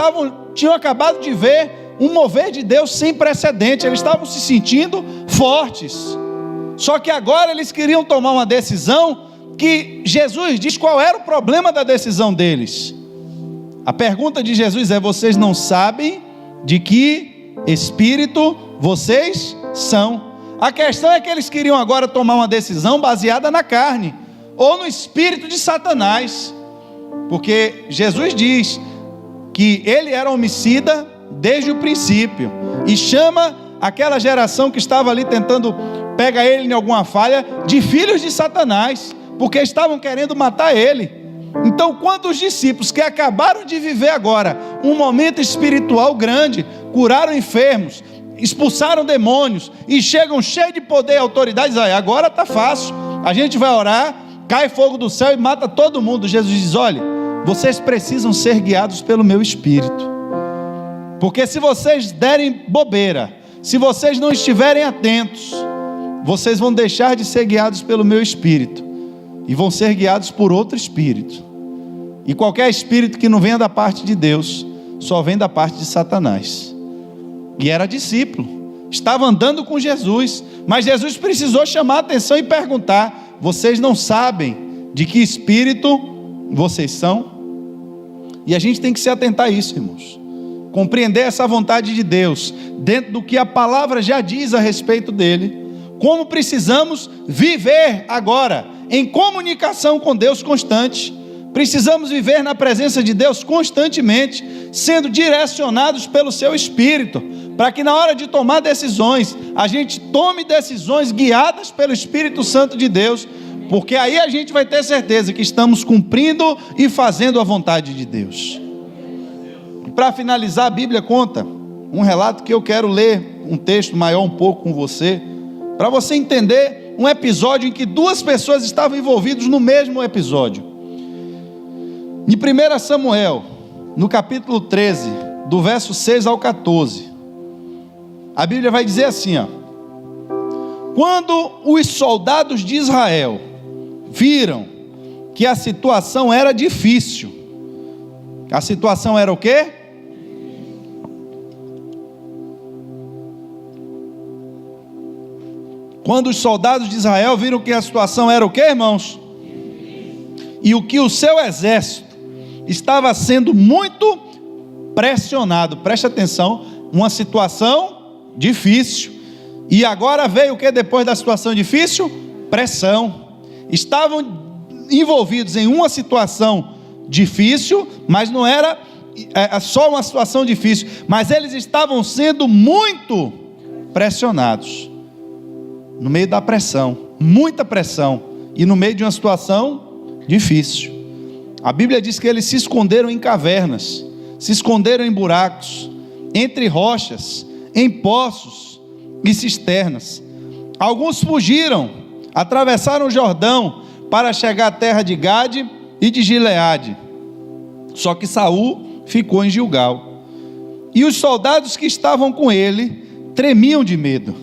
tinham acabado de ver um mover de Deus sem precedente. Eles estavam se sentindo fortes. Só que agora eles queriam tomar uma decisão que Jesus diz qual era o problema da decisão deles. A pergunta de Jesus é, vocês não sabem de que espírito vocês são? A questão é que eles queriam agora tomar uma decisão baseada na carne, ou no espírito de Satanás. Porque Jesus diz que ele era homicida desde o princípio, e chama aquela geração que estava ali tentando pegar ele em alguma falha, de filhos de Satanás, porque estavam querendo matar ele. Então, quando os discípulos que acabaram de viver agora um momento espiritual grande, curaram enfermos, expulsaram demônios, e chegam cheios de poder e autoridade, dizem, agora está fácil, a gente vai orar, cai fogo do céu e mata todo mundo. Jesus diz, olha, vocês precisam ser guiados pelo meu Espírito, porque se vocês derem bobeira, se vocês não estiverem atentos, vocês vão deixar de ser guiados pelo meu Espírito, e vão ser guiados por outro espírito, e qualquer espírito que não venha da parte de Deus, só vem da parte de Satanás. E era discípulo, estava andando com Jesus, mas Jesus precisou chamar a atenção e perguntar, vocês não sabem de que espírito vocês são? E a gente tem que se atentar a isso, irmãos, compreender essa vontade de Deus, dentro do que a palavra já diz a respeito dele, como precisamos viver agora, em comunicação com Deus constante, Precisamos viver na presença de Deus constantemente, sendo direcionados pelo seu Espírito, para que na hora de tomar decisões, a gente tome decisões guiadas pelo Espírito Santo de Deus, porque aí a gente vai ter certeza que estamos cumprindo e fazendo a vontade de Deus. Para finalizar, a Bíblia conta um relato que eu quero ler, um texto maior um pouco com você, para você entender um episódio em que duas pessoas estavam envolvidas no mesmo episódio. Em 1 Samuel, no capítulo 13, do verso 6 ao 14, a Bíblia vai dizer assim, ó: quando os soldados de Israel viram que a situação era difícil, a situação era o quê? Quando os soldados de Israel viram que a situação era o quê, irmãos? E o que o seu exército estava sendo muito pressionado, preste atenção, uma situação difícil. E agora veio o que depois da situação difícil? Pressão. Estavam envolvidos em uma situação difícil, mas não era só uma situação difícil, mas eles estavam sendo muito pressionados. No meio da pressão, muita pressão, e no meio de uma situação difícil. A Bíblia diz que eles se esconderam em cavernas, se esconderam em buracos, entre rochas, em poços e cisternas. Alguns fugiram, atravessaram o Jordão para chegar à terra de Gade e de Gileade. Só que Saul ficou em Gilgal. E os soldados que estavam com ele tremiam de medo.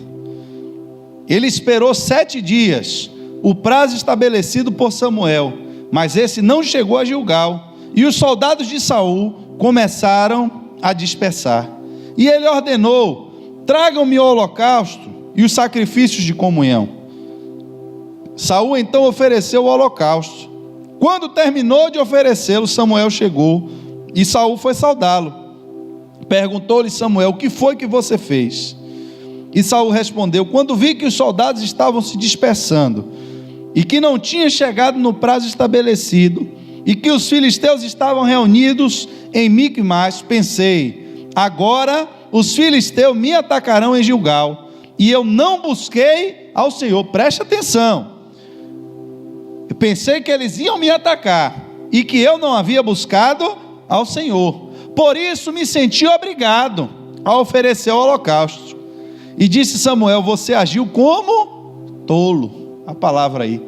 Ele esperou 7 dias, o prazo estabelecido por Samuel, mas esse não chegou a Gilgal, e os soldados de Saul começaram a dispersar. E ele ordenou: tragam-me o holocausto e os sacrifícios de comunhão. Saul então ofereceu o holocausto. Quando terminou de oferecê-lo, Samuel chegou, e Saul foi saudá-lo. Perguntou-lhe Samuel: o que foi que você fez? E Saul respondeu: quando vi que os soldados estavam se dispersando, e que não tinha chegado no prazo estabelecido, e que os filisteus estavam reunidos em Micmas, pensei: agora os filisteus me atacarão em Gilgal, e eu não busquei ao Senhor. Preste atenção, eu pensei que eles iam me atacar, e que eu não havia buscado ao Senhor, por isso me senti obrigado a oferecer o holocausto. E disse Samuel: você agiu como tolo. A palavra aí,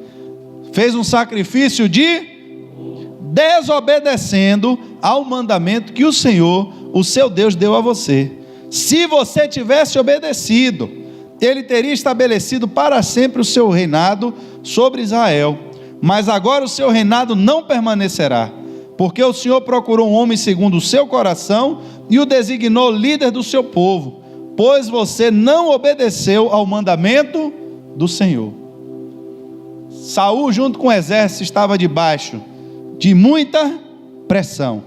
fez um sacrifício desobedecendo ao mandamento que o Senhor, o seu Deus, deu a você. Se você tivesse obedecido, ele teria estabelecido para sempre o seu reinado sobre Israel, mas agora o seu reinado não permanecerá, porque o Senhor procurou um homem segundo o seu coração e o designou líder do seu povo, pois você não obedeceu ao mandamento do Senhor. Saul, junto com o exército, estava debaixo de muita pressão.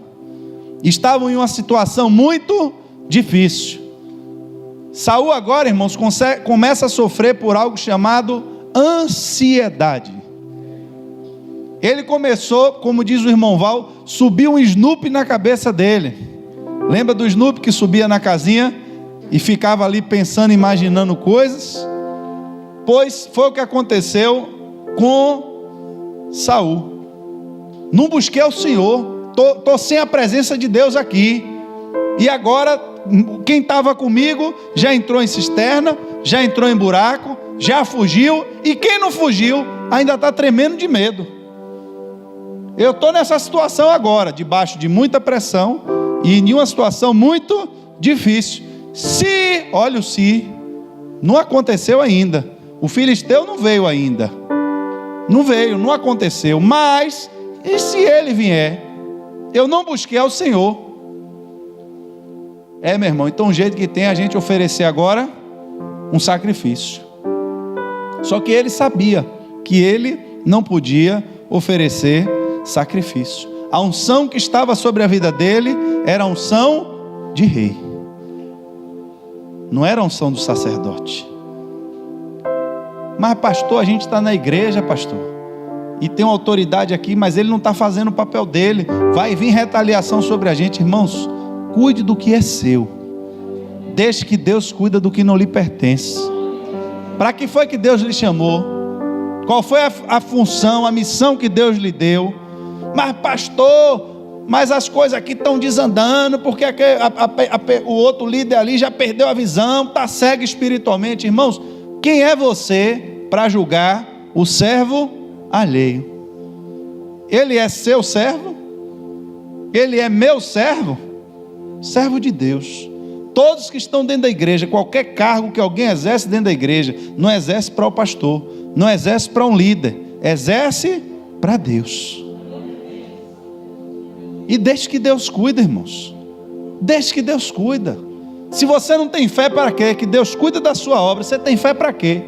Estavam em uma situação muito difícil. Saul agora, irmãos, começa a sofrer por algo chamado ansiedade. Ele começou, como diz o irmão Val, subiu um Snoopy na cabeça dele. Lembra do Snoopy que subia na casinha e ficava ali pensando, imaginando coisas? Pois foi o que aconteceu com Saul. Não busquei ao Senhor, tô sem a presença de Deus aqui, e agora quem estava comigo já entrou em cisterna, já entrou em buraco, já fugiu, e quem não fugiu ainda está tremendo de medo. Eu estou nessa situação agora, debaixo de muita pressão e em uma situação muito difícil. Olha o se, não aconteceu ainda, o filisteu não veio ainda, não veio, não aconteceu, mas e se ele vier? Eu não busquei ao Senhor. Meu irmão, então o jeito que tem a gente oferecer agora um sacrifício. Só que ele sabia que ele não podia oferecer sacrifício. A unção que estava sobre a vida dele era a unção de rei, não era a unção do sacerdote. Mas pastor, a gente está na igreja, pastor. e tem uma autoridade aqui, mas ele não está fazendo o papel dele, vai vir retaliação sobre a gente. Irmãos, cuide do que é seu, deixe que Deus cuida do que não lhe pertence. Para que foi que Deus lhe chamou? Qual foi a função, a missão que Deus lhe deu? Mas pastor, mas as coisas aqui estão desandando, porque o outro líder ali já perdeu a visão, está cego espiritualmente. Irmãos, quem é você para julgar o servo alheio? Ele é seu servo? Ele é meu servo? Servo de Deus. Todos que estão dentro da igreja, qualquer cargo que alguém exerce dentro da igreja, não exerce para o pastor, não exerce para um líder, exerce para Deus. E deixe que Deus cuida, irmãos. Deixe que Deus cuida. Se você não tem fé, para quê? Que Deus cuida da sua obra, você tem fé para quê?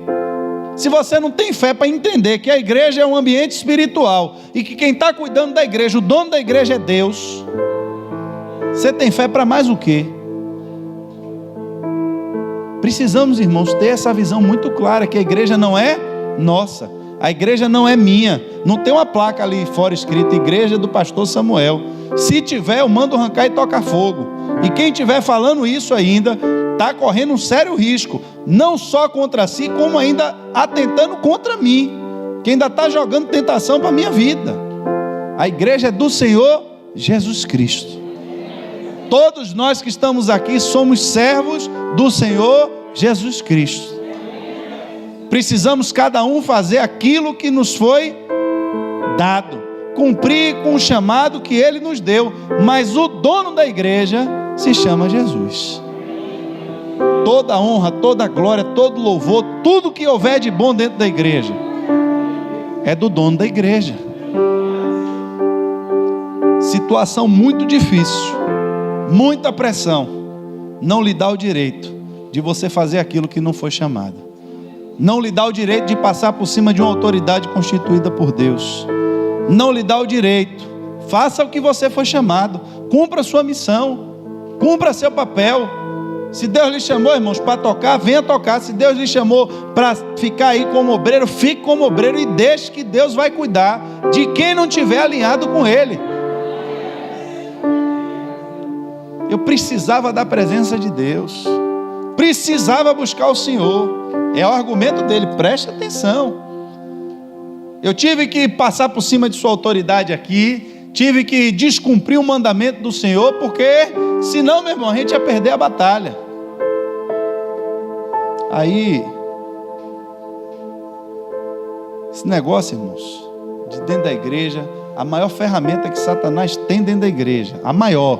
Se você não tem fé para entender que a igreja é um ambiente espiritual e que quem está cuidando da igreja, o dono da igreja é Deus, você tem fé para mais o quê? Precisamos, irmãos, ter essa visão muito clara, que a igreja não é nossa, a igreja não é minha. Não tem uma placa ali fora escrita igreja do pastor Samuel. Se tiver, eu mando arrancar e tocar fogo. E quem estiver falando isso ainda está correndo um sério risco, não só contra si, como ainda atentando contra mim, que ainda está jogando tentação para a minha vida. A igreja é do Senhor Jesus Cristo. Todos nós que estamos aqui somos servos do Senhor Jesus Cristo. Precisamos cada um fazer aquilo que nos foi dado, cumprir com o chamado que Ele nos deu, mas o dono da igreja se chama Jesus. Toda honra, toda glória, todo louvor, tudo que houver de bom dentro da igreja é do dono da igreja. Situação muito difícil, muita pressão, não lhe dá o direito de você fazer aquilo que não foi chamado, não lhe dá o direito de passar por cima de uma autoridade constituída por Deus, não lhe dá o direito. Faça o que você foi chamado, cumpra a sua missão, cumpra seu papel. Se Deus lhe chamou, irmãos, para tocar, venha tocar. Se Deus lhe chamou para ficar aí como obreiro, fique como obreiro e deixe que Deus vai cuidar de quem não tiver alinhado com Ele. Eu precisava da presença de Deus, precisava buscar o Senhor. É o argumento dele, preste atenção. Eu tive que passar por cima de sua autoridade aqui, tive que descumprir o mandamento do Senhor, porque senão, meu irmão, a gente ia perder a batalha. Aí, esse negócio, irmãos, de dentro da igreja, a maior ferramenta que Satanás tem dentro da igreja, a maior,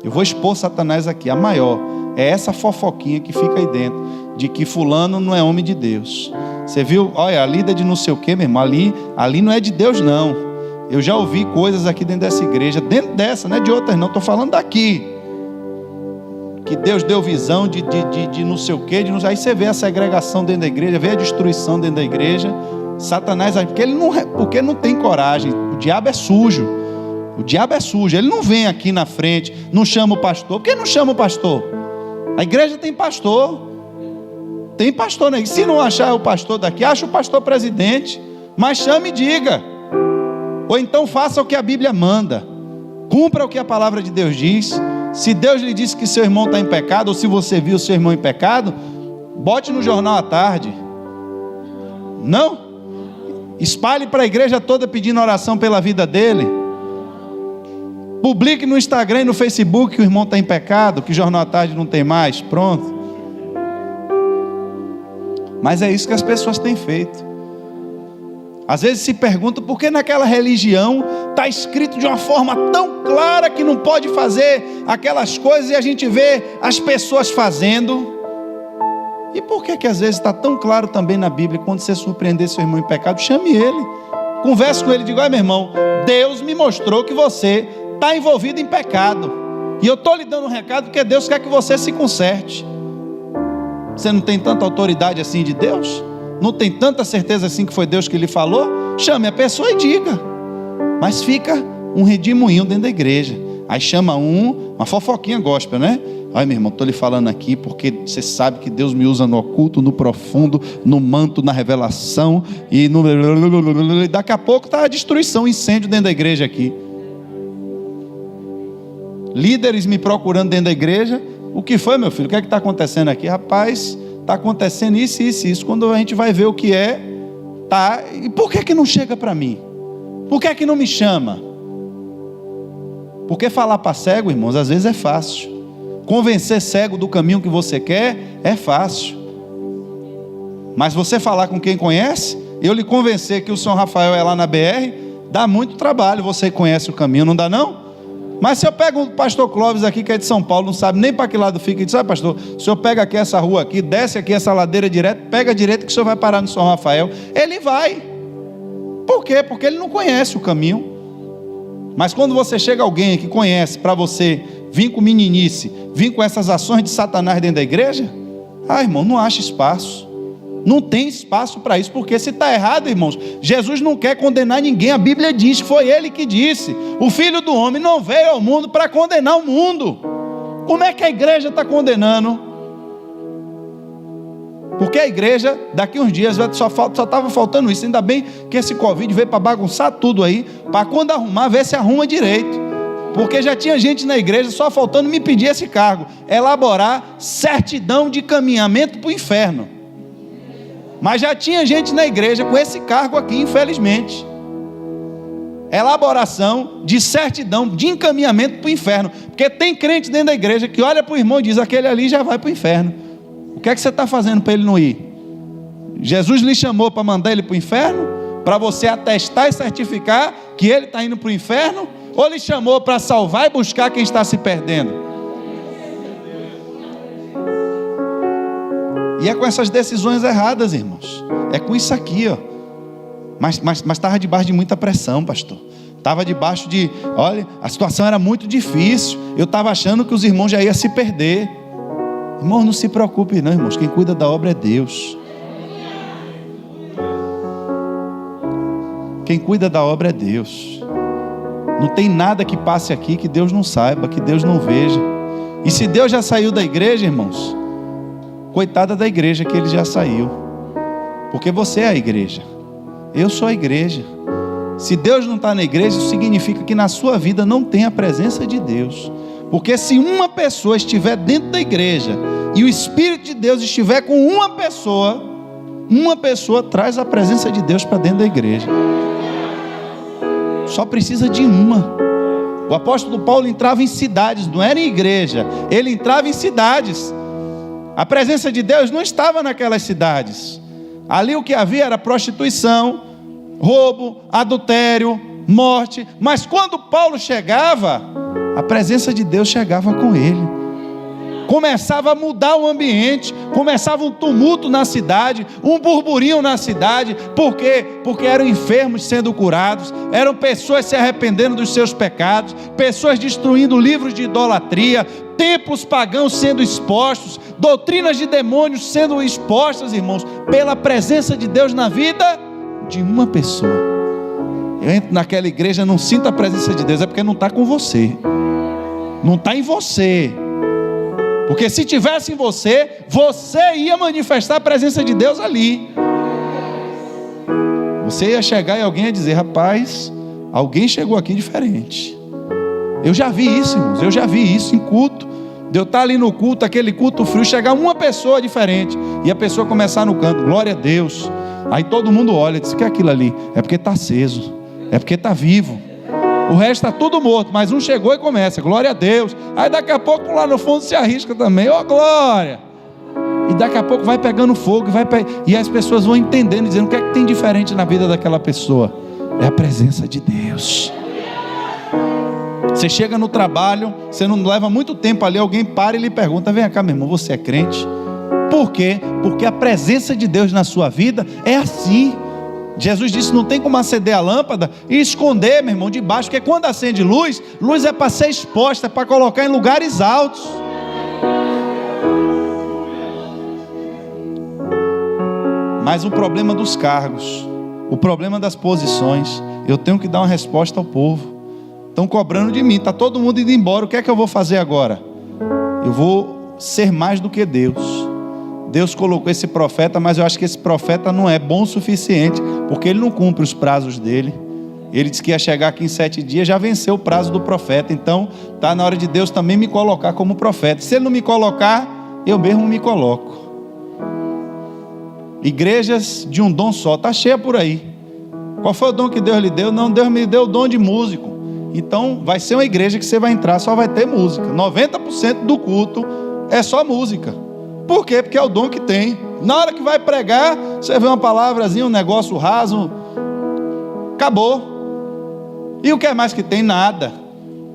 eu vou expor Satanás aqui, a maior, é essa fofoquinha que fica aí dentro, de que fulano não é homem de Deus. Você viu, olha, a líder de não sei o que, meu irmão, ali não é de Deus não. Eu já ouvi coisas aqui dentro dessa igreja, dentro dessa, não é de outras não, estou falando daqui, que Deus deu visão de não sei o que, aí você vê a segregação dentro da igreja, vê a destruição dentro da igreja. Satanás, porque não tem coragem, o diabo é sujo, ele não vem aqui na frente, não chama o pastor. Por que não chama o pastor? A igreja tem pastor, né? Se não achar o pastor daqui, acha o pastor presidente, mas chame e diga, ou então faça o que a Bíblia manda, cumpra o que a palavra de Deus diz. Se Deus lhe disse que seu irmão está em pecado, ou se você viu seu irmão em pecado, bote no jornal à tarde, não, espalhe para a igreja toda pedindo oração pela vida dele, publique no Instagram e no Facebook que o irmão está em pecado, que jornal à tarde não tem mais, pronto. Mas é isso que as pessoas têm feito. Às vezes se perguntam por que naquela religião está escrito de uma forma tão clara que não pode fazer aquelas coisas, e a gente vê as pessoas fazendo. E por que às vezes está tão claro também na Bíblia, quando você surpreender seu irmão em pecado, chame ele, converse com ele e diga: olha, meu irmão, Deus me mostrou que você está envolvido em pecado, e eu estou lhe dando um recado porque Deus quer que você se conserte. Você não tem tanta autoridade assim de Deus? Não tem tanta certeza assim que foi Deus que lhe falou? Chame a pessoa e diga. Mas fica um redemoinho dentro da igreja. Aí chama uma fofoquinha gospel, né? Ai, meu irmão, estou lhe falando aqui porque você sabe que Deus me usa no oculto, no profundo, no manto, na revelação. E daqui a pouco está a destruição, incêndio dentro da igreja aqui. Líderes me procurando dentro da igreja. O que foi, meu filho? O que é que está acontecendo aqui? Rapaz, está acontecendo isso, isso, isso. Quando a gente vai ver o que é, tá. E por que não chega para mim? Por que não me chama? Porque falar para cego, irmãos, às vezes é fácil. Convencer cego do caminho que você quer é fácil. Mas você falar com quem conhece, eu lhe convencer que o São Rafael é lá na BR, dá muito trabalho. Você conhece o caminho, não dá não? Mas se eu pego o pastor Clóvis aqui, que é de São Paulo, não sabe nem para que lado fica, e diz: pastor, o senhor pega aqui essa rua aqui, desce aqui essa ladeira direto, pega a direita que o senhor vai parar no São Rafael. Ele vai. Por quê? Porque ele não conhece o caminho. Mas quando você chega alguém que conhece, para você vir com meninice, vir com essas ações de Satanás dentro da igreja, irmão, não acha espaço. Não tem espaço para isso, porque se está errado, irmãos, Jesus não quer condenar ninguém. A Bíblia diz que foi Ele que disse: o Filho do Homem não veio ao mundo para condenar o mundo. Como é que a igreja está condenando? Porque a igreja, daqui uns dias, só estava faltando isso. Ainda bem que esse Covid veio para bagunçar tudo aí, para quando arrumar, ver se arruma direito. Porque já tinha gente na igreja só faltando me pedir esse cargo: elaborar certidão de caminhamento para o inferno. Mas já tinha gente na igreja com esse cargo aqui, infelizmente. Elaboração de certidão de encaminhamento para o inferno. Porque tem crente dentro da igreja que olha para o irmão e diz: aquele ali já vai para o inferno. O que é que você está fazendo para ele não ir? Jesus lhe chamou para mandar ele para o inferno? Para você atestar e certificar que ele está indo para o inferno? Ou lhe chamou para salvar e buscar quem está se perdendo? E é com essas decisões erradas, irmãos. É com isso aqui, ó. Mas estava debaixo de muita pressão, pastor. Estava debaixo de... Olha, a situação era muito difícil. Eu estava achando que os irmãos já iam se perder. Irmãos, não se preocupe não, irmãos. Quem cuida da obra é Deus. Quem cuida da obra é Deus. Não tem nada que passe aqui que Deus não saiba, que Deus não veja. E se Deus já saiu da igreja, irmãos, coitada da igreja que ele já saiu. Porque você é a igreja. Eu sou a igreja. Se Deus não está na igreja, isso significa que na sua vida não tem a presença de Deus. Porque se uma pessoa estiver dentro da igreja e o Espírito de Deus estiver com uma pessoa traz a presença de Deus para dentro da igreja. Só precisa de uma. O apóstolo Paulo entrava em cidades, não era em igreja. Ele entrava em cidades. A presença de Deus não estava naquelas cidades. Ali o que havia era prostituição, roubo, adultério, morte. Mas quando Paulo chegava, a presença de Deus chegava com ele. Começava a mudar o ambiente, começava um tumulto na cidade, um burburinho na cidade. Por quê? Porque eram enfermos sendo curados, eram pessoas se arrependendo dos seus pecados, pessoas destruindo livros de idolatria, templos pagãos sendo expostos, doutrinas de demônios sendo expostas, irmãos, pela presença de Deus na vida de uma pessoa. Eu entro naquela igreja, não sinto a presença de Deus, é porque não está com você, não está em você. Porque se tivesse em você, você ia manifestar a presença de Deus ali. Você ia chegar e alguém ia dizer: rapaz, alguém chegou aqui diferente. Eu já vi isso, irmãos, eu já vi isso em culto. De eu estar ali no culto, aquele culto frio, chegar uma pessoa diferente, e a pessoa começar no canto: glória a Deus. Aí todo mundo olha e diz: o que é aquilo ali? É porque está aceso, é porque está vivo. O resto está tudo morto, mas um chegou e começa: glória a Deus. Aí daqui a pouco lá no fundo se arrisca também: ó, glória. E daqui a pouco vai pegando fogo e as pessoas vão entendendo, dizendo: o que é que tem diferente na vida daquela pessoa? É a presença de Deus. Você chega no trabalho, você não leva muito tempo ali, alguém para e lhe pergunta: vem cá, meu irmão, você é crente? Por quê? Porque a presença de Deus na sua vida é assim. Jesus disse: não tem como acender a lâmpada e esconder, meu irmão, debaixo, porque quando acende luz, luz é para ser exposta, é para colocar em lugares altos. Mas o problema dos cargos, o problema das posições, eu tenho que dar uma resposta ao povo. Estão cobrando de mim, está todo mundo indo embora, o que é que eu vou fazer agora? eu vou ser mais do que Deus. Deus colocou esse profeta, mas eu acho que esse profeta não é bom o suficiente, porque ele não cumpre os prazos dele. Ele disse que ia chegar aqui em 7 dias, já venceu o prazo do profeta. Então está na hora de Deus também me colocar como profeta. Se ele não me colocar, eu mesmo me coloco. Igrejas de um dom só, está cheia por aí. Qual foi o dom que Deus lhe deu? Não, Deus me deu o dom de músico. Então vai ser uma igreja que você vai entrar, só vai ter música. 90% do culto é só música. Por quê? Porque é o dom que tem. Na hora que vai pregar, você vê uma palavrazinha, um negócio raso, acabou. E o que é mais que tem? Nada.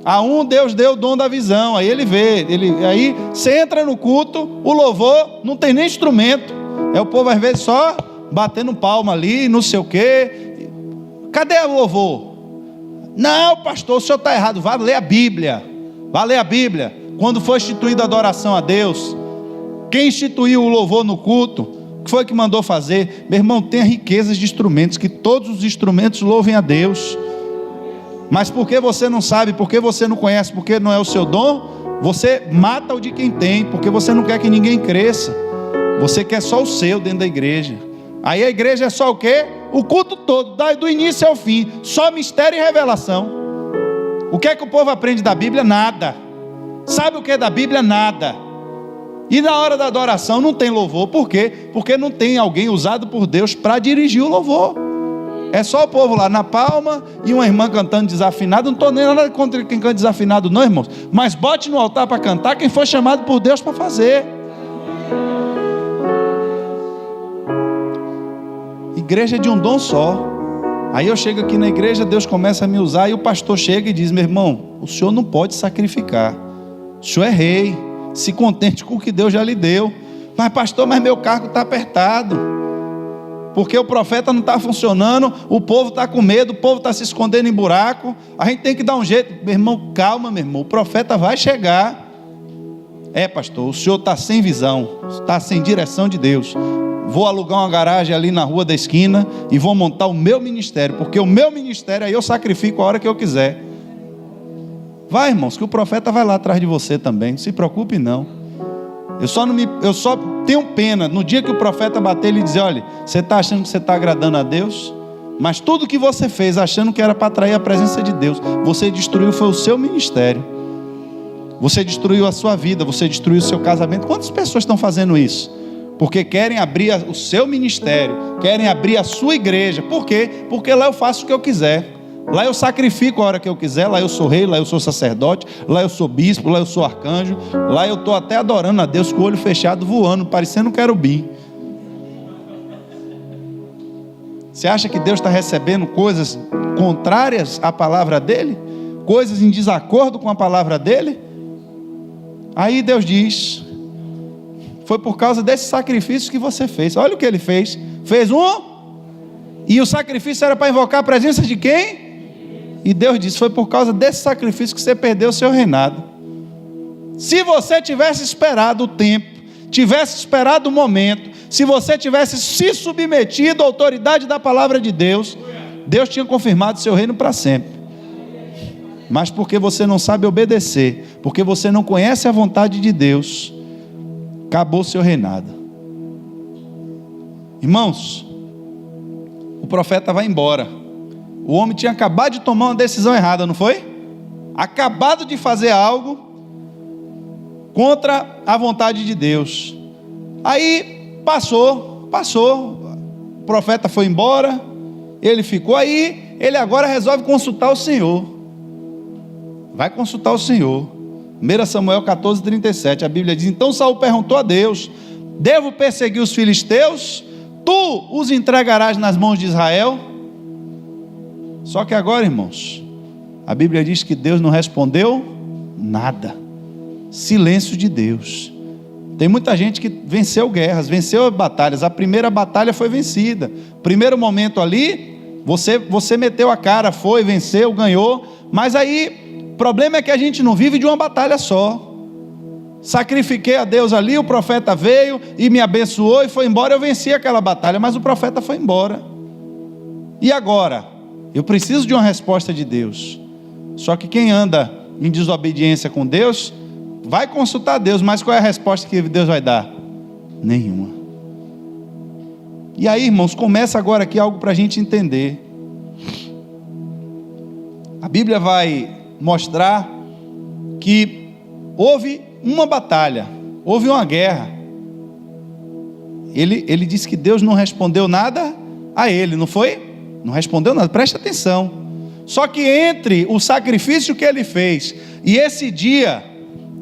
A um Deus deu o dom da visão, aí ele vê, aí você entra no culto, o louvor não tem nem instrumento, é o povo às vezes só batendo palma ali, não sei o quê. Cadê o louvor? Não, pastor, o senhor está errado. Vá ler a Bíblia. Vá ler a Bíblia. Quando foi instituída a adoração a Deus, quem instituiu o louvor no culto? O que foi que mandou fazer? Meu irmão, tem riquezas de instrumentos, que todos os instrumentos louvem a Deus. Mas porque você não sabe, porque você não conhece, porque não é o seu dom, você mata o de quem tem, porque você não quer que ninguém cresça. Você quer só o seu dentro da igreja. Aí a igreja é só o quê? O culto todo, do início ao fim, só mistério e revelação. O que é que o povo aprende da Bíblia? Nada. Sabe o que é da Bíblia? Nada. E na hora da adoração não tem louvor. Por quê? Porque não tem alguém usado por Deus para dirigir o louvor. É só o povo lá na palma e uma irmã cantando desafinado. Não estou nem nada contra quem canta desafinado não, irmãos. Mas bote no altar para cantar quem foi chamado por Deus para fazer. Igreja de um dom só. Aí eu chego aqui na igreja, Deus começa a me usar, e o pastor chega e diz: meu irmão, o senhor não pode sacrificar, o senhor é rei, se contente com o que Deus já lhe deu. Mas pastor, mas meu cargo está apertado, porque o profeta não está funcionando, o povo está com medo, o povo está se escondendo em buraco, a gente tem que dar um jeito. Meu irmão, calma, meu irmão, o profeta vai chegar. É, pastor, o senhor está sem visão, está sem direção de Deus. Vou alugar uma garagem ali na rua da esquina e vou montar o meu ministério, porque o meu ministério aí eu sacrifico a hora que eu quiser. Vai, irmãos, que o profeta vai lá atrás de você também, não se preocupe não. Eu só tenho pena no dia que o profeta bater e dizer: olha, você está achando que você está agradando a Deus, mas tudo que você fez achando que era para atrair a presença de Deus, você destruiu, foi o seu ministério, você destruiu a sua vida, você destruiu o seu casamento. Quantas pessoas estão fazendo isso? Porque querem abrir o seu ministério, querem abrir a sua igreja. Por quê? Porque lá eu faço o que eu quiser, lá eu sacrifico a hora que eu quiser, lá eu sou rei, lá eu sou sacerdote, lá eu sou bispo, lá eu sou arcanjo, lá eu estou até adorando a Deus com o olho fechado, voando, parecendo um querubim. Você acha que Deus está recebendo coisas contrárias à palavra dele? Coisas em desacordo com a palavra dele? Aí Deus diz: foi por causa desse sacrifício que você fez. Olha o que ele fez. Fez e o sacrifício era para invocar a presença de quem? E Deus disse: foi por causa desse sacrifício que você perdeu o seu reinado. Se você tivesse esperado o tempo, tivesse esperado o momento, se você tivesse se submetido à autoridade da palavra de Deus, Deus tinha confirmado seu reino para sempre. Mas porque você não sabe obedecer, porque você não conhece a vontade de Deus, acabou o seu reinado. Irmãos, o profeta vai embora. O homem tinha acabado de tomar uma decisão errada, não foi? Acabado de fazer algo contra a vontade de Deus. Aí passou, o profeta foi embora, ele ficou aí, ele agora resolve consultar o Senhor. Vai consultar o Senhor. 1 Samuel 14:37, a Bíblia diz: então Saul perguntou a Deus: devo perseguir os filisteus? Tu os entregarás nas mãos de Israel? Só que agora, irmãos, a Bíblia diz que Deus não respondeu nada. Silêncio de Deus. Tem muita gente que venceu guerras, venceu batalhas. A primeira batalha foi vencida. Primeiro momento ali, você meteu a cara, foi, venceu, ganhou. Mas aí, o problema é que a gente não vive de uma batalha só. Sacrifiquei a Deus ali, o profeta veio e me abençoou e foi embora. Eu venci aquela batalha, mas o profeta foi embora. E agora? Eu preciso de uma resposta de Deus. Só que quem anda em desobediência com Deus vai consultar Deus, mas qual é a resposta que Deus vai dar? Nenhuma. E aí, irmãos, começa agora aqui algo para a gente entender. A Bíblia vai mostrar que houve uma batalha, houve uma guerra. Ele disse que Deus não respondeu nada a ele, não foi? Não respondeu nada, presta atenção. Só que entre o sacrifício que ele fez e esse dia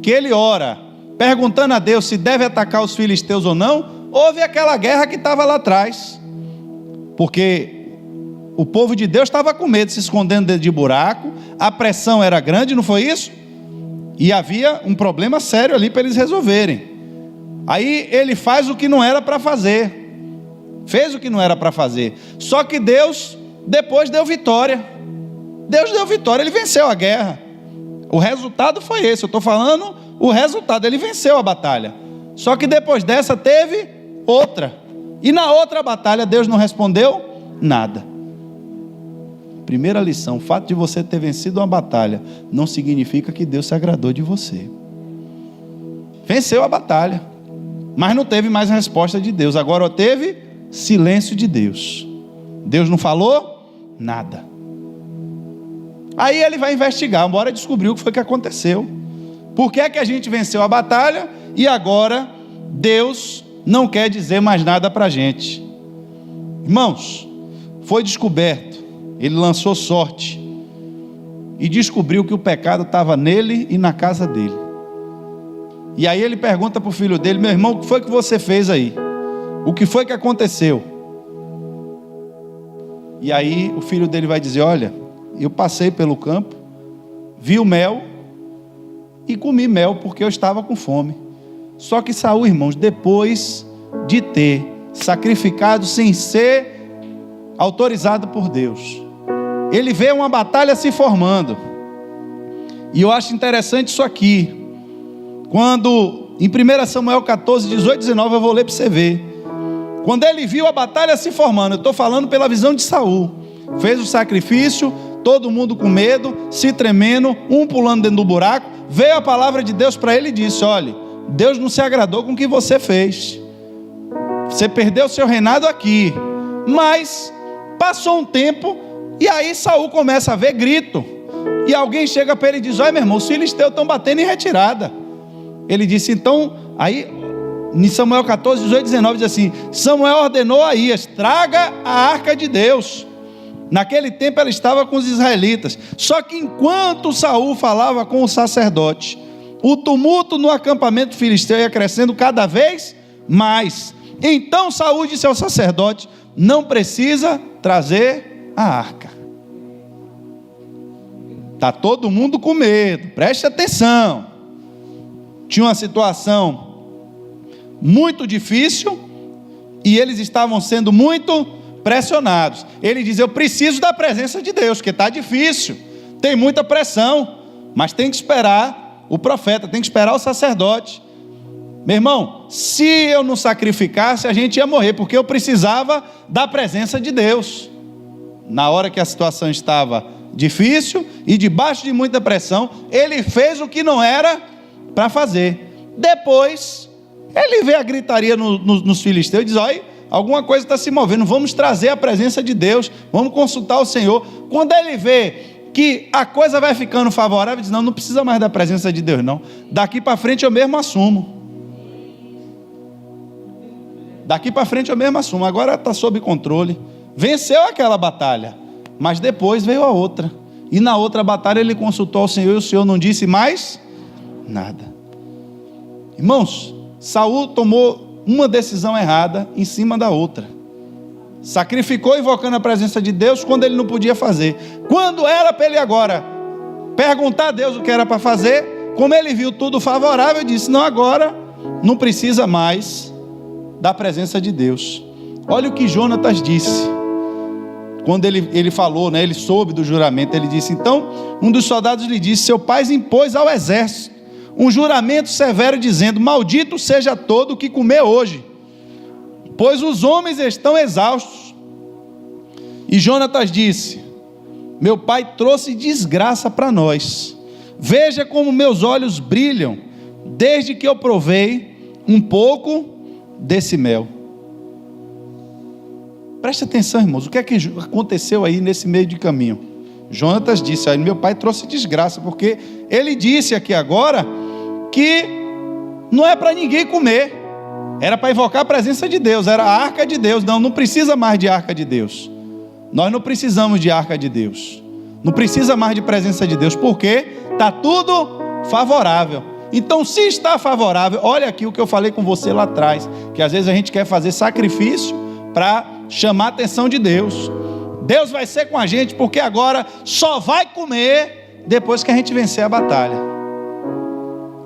que ele ora, perguntando a Deus se deve atacar os filisteus ou não, houve aquela guerra que estava lá atrás. Porque o povo de Deus estava com medo, se escondendo dentro de buraco, a pressão era grande, não foi isso? E havia um problema sério ali para eles resolverem. Aí ele faz o que não era para fazer, fez o que não era para fazer, só que Deus depois deu vitória. Deus deu vitória, ele venceu a guerra. O resultado foi esse, eu estou falando o resultado, ele venceu a batalha. Só que depois dessa teve outra, e na outra batalha Deus não respondeu nada. Primeira lição: o fato de você ter vencido uma batalha não significa que Deus se agradou de você. Venceu a batalha, mas não teve mais resposta de Deus. Agora teve silêncio de Deus. Deus não falou nada. Aí ele vai investigar, bora descobrir o que foi que aconteceu. Por que é que a gente venceu a batalha e agora Deus não quer dizer mais nada para a gente? Irmãos, foi descoberto, ele lançou sorte e descobriu que o pecado estava nele e na casa dele. E aí ele pergunta para o filho dele: meu irmão, o que foi que você fez aí? O que foi que aconteceu? E aí o filho dele vai dizer: olha, eu passei pelo campo, vi o mel e comi mel porque eu estava com fome. Só que Saul, irmãos, depois de ter sacrificado sem ser autorizado por Deus, ele vê uma batalha se formando. E eu acho interessante isso aqui. Quando em 1 Samuel 14, 18, 19, eu vou ler para você ver. Quando ele viu a batalha se formando, eu estou falando pela visão de Saul, fez o sacrifício, todo mundo com medo, se tremendo, um pulando dentro do buraco, veio a palavra de Deus para ele e disse: olha, Deus não se agradou com o que você fez, você perdeu o seu reinado aqui. Mas passou um tempo, e aí Saul começa a ver grito, e alguém chega para ele e diz: olha, meu irmão, os filisteus estão batendo em retirada. Ele disse, então, aí em Samuel 14, 18, 19 diz assim: Samuel ordenou a Aías: traga a arca de Deus. Naquele tempo ela estava com os israelitas. Só que enquanto Saul falava com o sacerdote, o tumulto no acampamento filisteu ia crescendo cada vez mais. Então Saul disse ao sacerdote: não precisa trazer a arca. Está todo mundo com medo, preste atenção. Tinha uma situação muito difícil e eles estavam sendo muito pressionados. Ele diz: eu preciso da presença de Deus, porque está difícil, tem muita pressão, mas tem que esperar o profeta, tem que esperar o sacerdote. Meu irmão, se eu não sacrificasse, a gente ia morrer, porque eu precisava da presença de Deus. Na hora que a situação estava difícil e debaixo de muita pressão, ele fez o que não era para fazer. Depois ele vê a gritaria nos filisteus e diz: olha, alguma coisa está se movendo, vamos trazer a presença de Deus, vamos consultar o Senhor. Quando ele vê que a coisa vai ficando favorável, ele diz: não precisa mais da presença de Deus não, daqui para frente eu mesmo assumo. Daqui para frente eu mesmo assumo, agora está sob controle. Venceu aquela batalha, mas depois veio a outra, e na outra batalha ele consultou ao Senhor, e o Senhor não disse mais nada. Irmãos, Saul tomou uma decisão errada em cima da outra. Sacrificou invocando a presença de Deus quando ele não podia fazer. Quando era para ele agora perguntar a Deus o que era para fazer, como ele viu tudo favorável, ele disse: não, agora não precisa mais da presença de Deus. Olha o que Jonatas disse. Quando ele falou, ele soube do juramento, ele disse: então um dos soldados lhe disse: seu pai impôs ao exército um juramento severo, dizendo: maldito seja todo o que comer hoje, pois os homens estão exaustos. E Jonatas disse: meu pai trouxe desgraça para nós, veja como meus olhos brilham, desde que eu provei um pouco desse mel. Preste atenção, irmãos, o que é que aconteceu aí nesse meio de caminho? Jonatas disse: aí meu pai trouxe desgraça, porque ele disse aqui agora que não é para ninguém comer, era para invocar a presença de Deus, era a arca de Deus. Não precisa mais de arca de Deus. Nós não precisamos de arca de Deus, não precisa mais de presença de Deus, porque está tudo favorável. Então, se está favorável, olha aqui o que eu falei com você lá atrás, que às vezes a gente quer fazer sacrifício para chamar a atenção de Deus. Deus vai ser com a gente, porque agora só vai comer depois que a gente vencer a batalha.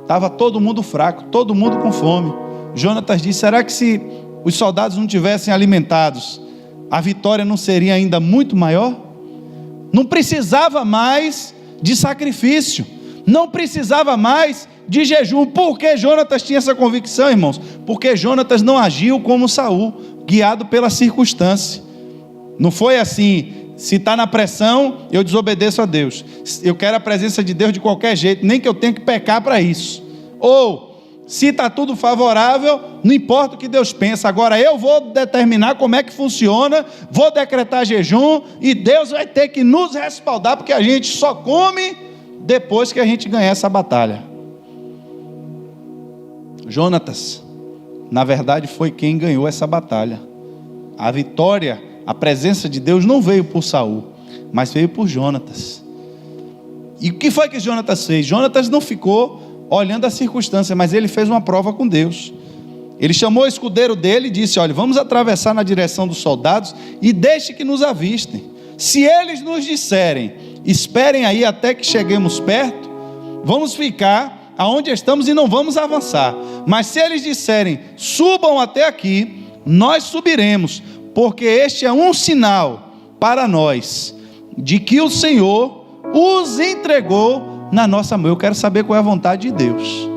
Estava todo mundo fraco, todo mundo com fome. Jonatas disse: será que se os soldados não tivessem alimentados, a vitória não seria ainda muito maior? Não precisava mais de sacrifício, não precisava mais de jejum. Por que Jonatas tinha essa convicção, irmãos? Porque Jonatas não agiu como Saul, guiado pela circunstância. Não foi assim: se está na pressão, eu desobedeço a Deus, eu quero a presença de Deus de qualquer jeito, nem que eu tenha que pecar para isso. Ou, se está tudo favorável, não importa o que Deus pensa, agora eu vou determinar como é que funciona, vou decretar jejum, e Deus vai ter que nos respaldar, porque a gente só come depois que a gente ganhar essa batalha. Jonatas, na verdade, foi quem ganhou essa batalha. A vitória, a presença de Deus não veio por Saul, mas veio por Jonatas. E o que foi que Jonatas fez? Jonatas não ficou olhando a circunstância, mas ele fez uma prova com Deus. Ele chamou o escudeiro dele e disse: olha, vamos atravessar na direção dos soldados e deixe que nos avistem. Se eles nos disserem: esperem aí até que cheguemos perto, vamos ficar aonde estamos e não vamos avançar. Mas se eles disserem: subam até aqui, nós subiremos, porque este é um sinal para nós de que o Senhor os entregou na nossa mão. Eu quero saber qual é a vontade de Deus.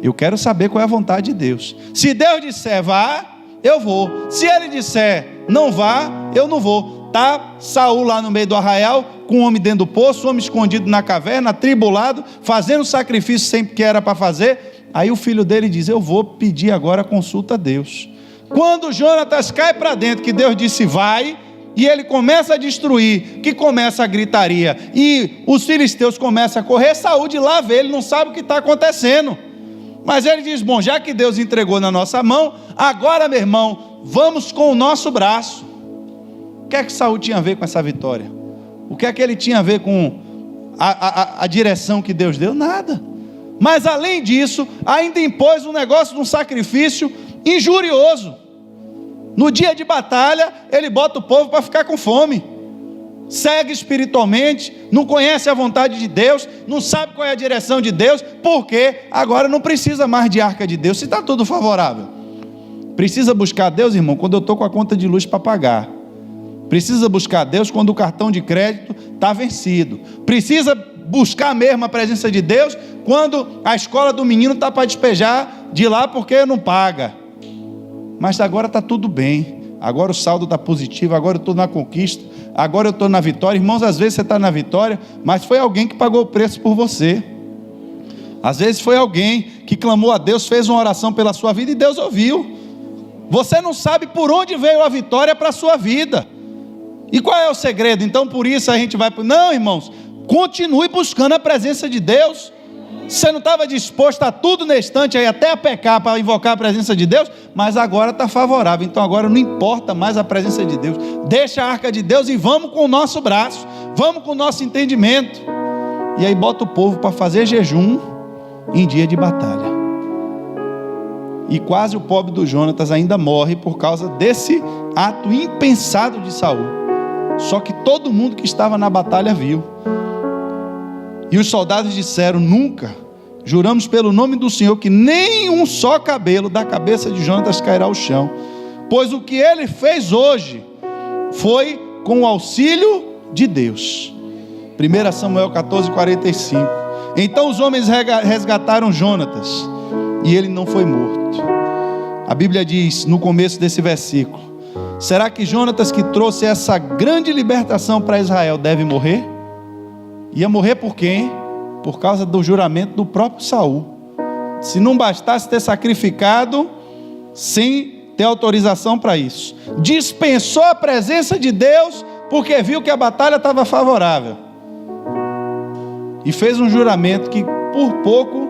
Eu quero saber qual é a vontade de Deus. Se Deus disser vá, eu vou. Se Ele disser não vá, eu não vou. Está Saul lá no meio do arraial, com um homem dentro do poço, um homem escondido na caverna, atribulado, fazendo sacrifício sempre que era para fazer. Aí o filho dele diz: eu vou pedir agora consulta a Deus. Quando Jonatas cai para dentro, que Deus disse vai, e ele começa a destruir, que começa a gritaria, e os filisteus começam a correr, Saul de lá vê, ele não sabe o que está acontecendo, mas ele diz: bom, já que Deus entregou na nossa mão, agora, meu irmão, vamos com o nosso braço. O que é que Saul tinha a ver com essa vitória? O que é que ele tinha a ver com a direção que Deus deu? Nada. Mas além disso, ainda impôs um negócio de um sacrifício injurioso. No dia de batalha, ele bota o povo para ficar com fome, cega espiritualmente, não conhece a vontade de Deus, não sabe qual é a direção de Deus, porque agora não precisa mais de arca de Deus, se está tudo favorável. Precisa buscar Deus, irmão, quando eu estou com a conta de luz para pagar. Precisa buscar Deus quando o cartão de crédito está vencido. Precisa buscar mesmo a presença de Deus quando a escola do menino está para despejar de lá porque não paga. Mas agora está tudo bem, agora o saldo está positivo, agora eu estou na conquista, agora eu estou na vitória. Irmãos, às vezes você está na vitória, mas foi alguém que pagou o preço por você. Às vezes foi alguém que clamou a Deus, fez uma oração pela sua vida e Deus ouviu. Você não sabe por onde veio a vitória para a sua vida. E qual é o segredo? Então por isso a gente vai... Não, irmãos, continue buscando a presença de Deus. Você não estava disposto a tudo na estante, aí até a pecar para invocar a presença de Deus, mas agora está favorável, então agora não importa mais a presença de Deus. Deixa a arca de Deus e vamos com o nosso braço, vamos com o nosso entendimento. E aí bota o povo para fazer jejum em dia de batalha. E quase o pobre do Jonatas ainda morre por causa desse ato impensado de Saul. Só que todo mundo que estava na batalha viu. E os soldados disseram: nunca, juramos pelo nome do Senhor que nem um só cabelo da cabeça de Jonatas cairá ao chão, pois o que ele fez hoje foi com o auxílio de Deus. 1 Samuel 14:45. Então os homens resgataram Jonatas e ele não foi morto. A Bíblia diz no começo desse versículo: será que Jonatas, que trouxe essa grande libertação para Israel, deve morrer? Ia morrer por quem? Por causa do juramento do próprio Saul. Se não bastasse ter sacrificado sem ter autorização para isso, dispensou a presença de Deus porque viu que a batalha estava favorável e fez um juramento que por pouco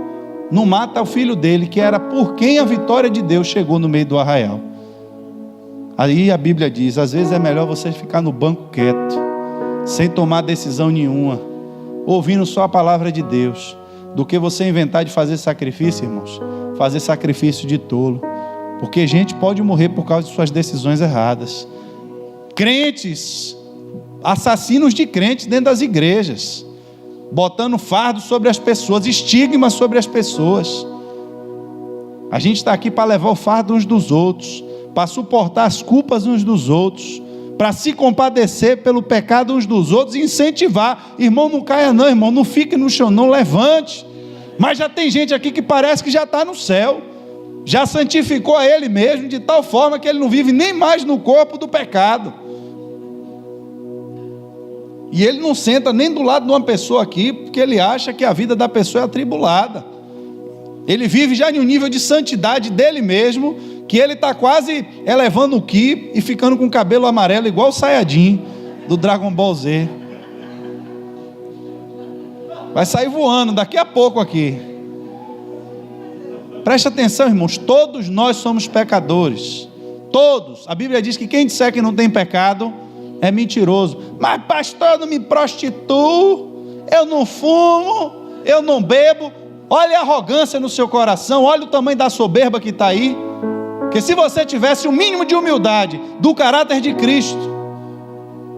não mata o filho dele, que era por quem a vitória de Deus chegou no meio do arraial. Aí a Bíblia diz, às vezes é melhor você ficar no banco quieto, sem tomar decisão nenhuma, ouvindo só a palavra de Deus, do que você inventar de fazer sacrifício, irmãos, fazer sacrifício de tolo, porque gente pode morrer por causa de suas decisões erradas. Crentes, assassinos de crentes dentro das igrejas, botando fardo sobre as pessoas, estigmas sobre as pessoas. A gente está aqui para levar o fardo uns dos outros, para suportar as culpas uns dos outros, para se compadecer pelo pecado uns dos outros e incentivar. Irmão, não caia não, irmão, não fique no chão, não levante. Mas já tem gente aqui que parece que já está no céu, já santificou a ele mesmo, de tal forma que ele não vive nem mais no corpo do pecado. E ele não senta nem do lado de uma pessoa aqui, porque ele acha que a vida da pessoa é atribulada. Ele vive já em um nível de santidade dele mesmo, que ele está quase elevando o ki e ficando com o cabelo amarelo, igual o Saiyajin do Dragon Ball Z. Vai sair voando daqui a pouco aqui. Preste atenção, irmãos, todos nós somos pecadores. Todos. A Bíblia diz que quem disser que não tem pecado é mentiroso. Mas pastor, eu não me prostituo, eu não fumo, eu não bebo. Olha a arrogância no seu coração, olha o tamanho da soberba que está aí. Porque se você tivesse o mínimo de humildade do caráter de Cristo,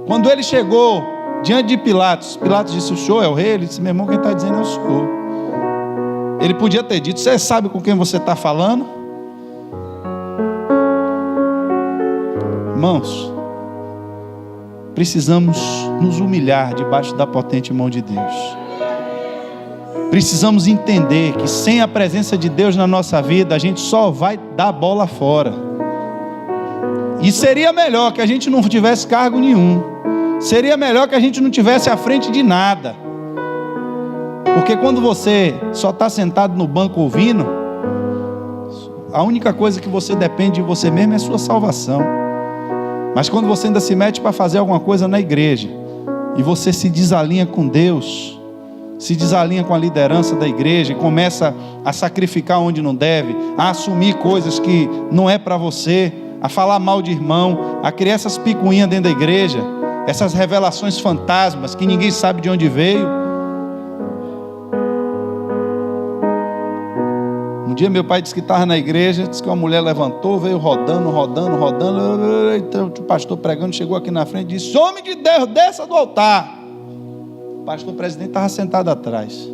quando ele chegou diante de Pilatos, Pilatos disse, o senhor é o rei? Ele disse, meu irmão, quem está dizendo é o senhor. Ele podia ter dito, você sabe com quem você está falando? Irmãos, precisamos nos humilhar debaixo da potente mão de Deus. Precisamos entender que sem a presença de Deus na nossa vida, a gente só vai dar bola fora. E seria melhor que a gente não tivesse cargo nenhum. Seria melhor que a gente não tivesse à frente de nada. Porque quando você só está sentado no banco ouvindo, a única coisa que você depende de você mesmo é a sua salvação. Mas quando você ainda se mete para fazer alguma coisa na igreja, e você se desalinha com Deus, se desalinha com a liderança da igreja, e começa a sacrificar onde não deve, a assumir coisas que não é para você, a falar mal de irmão, a criar essas picuinhas dentro da igreja, essas revelações fantasmas que ninguém sabe de onde veio. Um dia meu pai disse que estava na igreja, disse que uma mulher levantou, veio rodando, então o pastor pregando, chegou aqui na frente e disse, homem de Deus, desça do altar. O pastor presidente estava sentado atrás.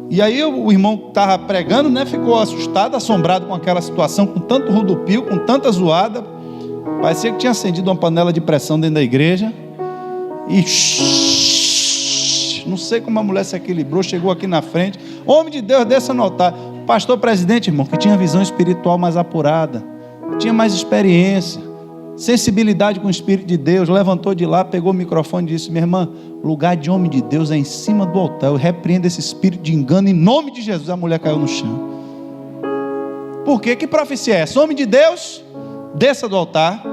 E aí o irmão que estava pregando, né, ficou assustado, assombrado com aquela situação, com tanto rodopio, com tanta zoada. Parecia que tinha acendido uma panela de pressão dentro da igreja. E não sei como a mulher se equilibrou, chegou aqui na frente. Homem de Deus, desça no altar. O pastor presidente, irmão, que tinha visão espiritual mais apurada, tinha mais experiência, sensibilidade com o Espírito de Deus, levantou de lá, pegou o microfone e disse, minha irmã, o lugar de homem de Deus é em cima do altar, eu repreendo esse espírito de engano em nome de Jesus. A mulher caiu no chão. Por quê? Que profecia é essa? Homem de Deus, desça do altar.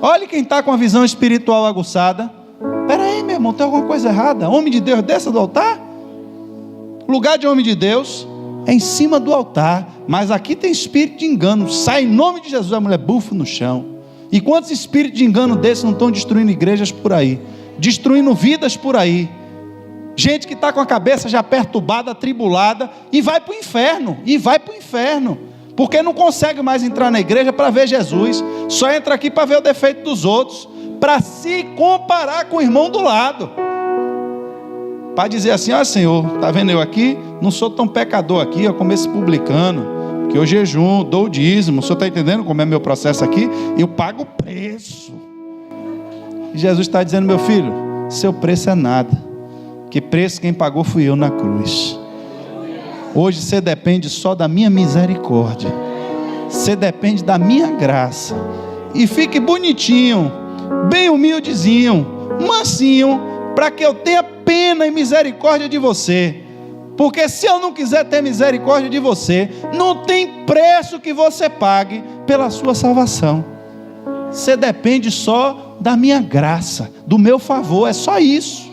Olha quem está com a visão espiritual aguçada. Espera aí, meu irmão, tem alguma coisa errada. Homem de Deus, desça do altar. O lugar de homem de Deus é em cima do altar, mas aqui tem espírito de engano, sai em nome de Jesus. A mulher bufa no chão. E quantos espíritos de engano desses não estão destruindo igrejas por aí, destruindo vidas por aí, gente que está com a cabeça já perturbada, atribulada, e vai para o inferno, porque não consegue mais entrar na igreja para ver Jesus, só entra aqui para ver o defeito dos outros, para se comparar com o irmão do lado, para dizer assim, Senhor, está vendo eu aqui, não sou tão pecador aqui, eu começo publicano, que eu jejum, dou o dízimo, o senhor está entendendo como é meu processo aqui? Eu pago o preço. E Jesus está dizendo, meu filho, seu preço é nada, que preço quem pagou fui eu na cruz. Hoje você depende só da minha misericórdia, você depende da minha graça, e fique bonitinho, bem humildezinho, mansinho, para que eu tenha pena e misericórdia de você, Porque se eu não quiser ter misericórdia de você, não tem preço que você pague pela sua salvação. Você depende só da minha graça, do meu favor, é só isso.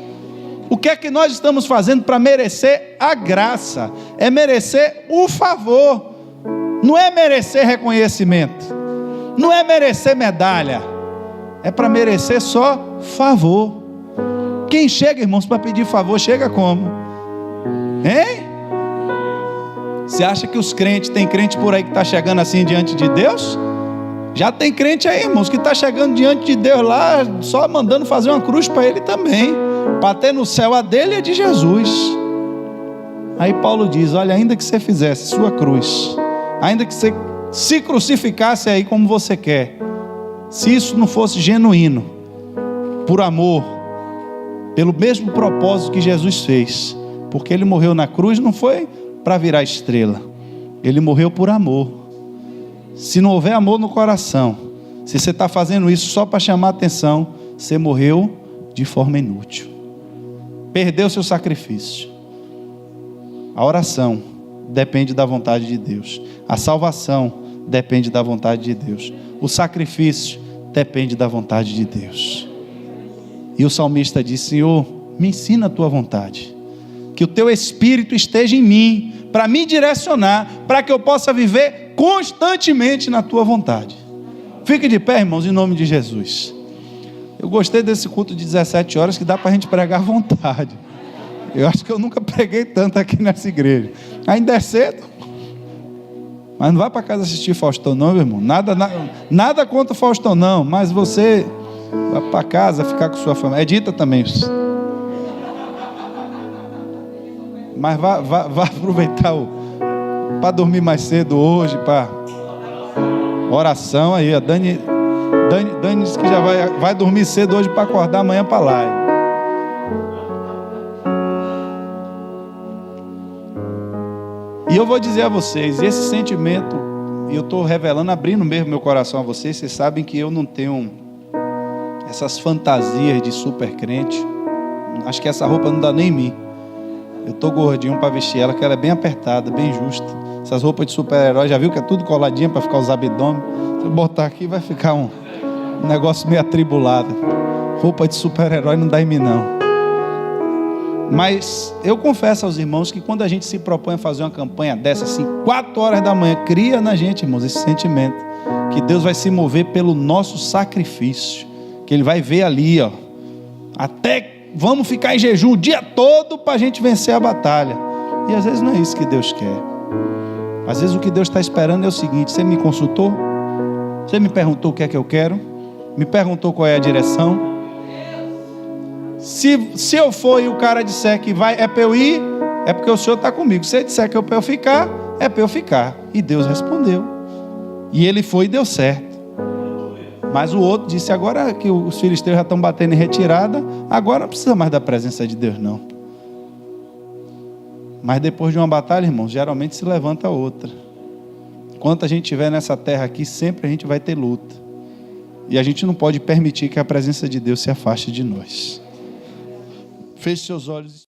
O que é que nós estamos fazendo para merecer a graça? É merecer o favor. Não é merecer reconhecimento, não é merecer medalha, é para merecer só favor. Quem chega, irmãos, para pedir favor, chega como? Hein? Você acha que os crentes, tem crente por aí que está chegando assim diante de Deus? Já tem crente aí, irmãos, que está chegando diante de Deus lá, só mandando fazer uma cruz para ele também, para ter no céu a dele e a de Jesus. Aí Paulo diz, olha, ainda que você fizesse sua cruz, ainda que você se crucificasse aí como você quer, se isso não fosse genuíno, por amor, pelo mesmo propósito que Jesus fez, porque ele morreu na cruz, não foi para virar estrela, ele morreu por amor. Se não houver amor no coração, se você está fazendo isso só para chamar atenção, você morreu de forma inútil, perdeu seu sacrifício. A oração depende da vontade de Deus, a salvação depende da vontade de Deus, o sacrifício depende da vontade de Deus. E o salmista diz, Senhor, me ensina a tua vontade, que o teu Espírito esteja em mim, para me direcionar, para que eu possa viver constantemente na tua vontade. Fique de pé, irmãos, em nome de Jesus. Eu gostei desse culto de 17 horas, que dá para a gente pregar à vontade. Eu acho que eu nunca preguei tanto aqui nessa igreja. Ainda é cedo, mas não vai para casa assistir Faustão não, meu irmão. Nada contra o Faustão não, mas você vai para casa ficar com sua família. Edita também. Mas vá aproveitar para dormir mais cedo hoje, para oração aí. A Dani disse que já vai dormir cedo hoje para acordar amanhã para lá. E eu vou dizer a vocês, esse sentimento, e eu estou revelando, abrindo mesmo meu coração a vocês, vocês sabem que eu não tenho essas fantasias de super crente. Acho que essa roupa não dá nem em mim. Eu estou gordinho para vestir ela, que ela é bem apertada, bem justa. Essas roupas de super-herói, já viu que é tudo coladinho para ficar os abdômen? Se eu botar aqui vai ficar um negócio meio atribulado. Roupa de super-herói não dá em mim não. Mas eu confesso aos irmãos que quando a gente se propõe a fazer uma campanha dessa, assim, 4 horas da manhã, cria na gente, irmãos, esse sentimento, que Deus vai se mover pelo nosso sacrifício, que Ele vai ver ali, ó, até vamos ficar em jejum o dia todo para a gente vencer a batalha. E às vezes não é isso que Deus quer. Às vezes o que Deus está esperando é o seguinte: você me consultou? Você me perguntou o que é que eu quero? Me perguntou qual é a direção? Se eu for e o cara disser que vai, é para eu ir, é porque o Senhor está comigo. Se ele disser que é para eu ficar, é para eu ficar. E Deus respondeu. E ele foi e deu certo. Mas o outro disse, agora que os filisteus já estão batendo em retirada, agora não precisa mais da presença de Deus não. Mas depois de uma batalha, irmãos, geralmente se levanta outra. Enquanto a gente estiver nessa terra aqui, sempre a gente vai ter luta. E a gente não pode permitir que a presença de Deus se afaste de nós. Feche seus olhos.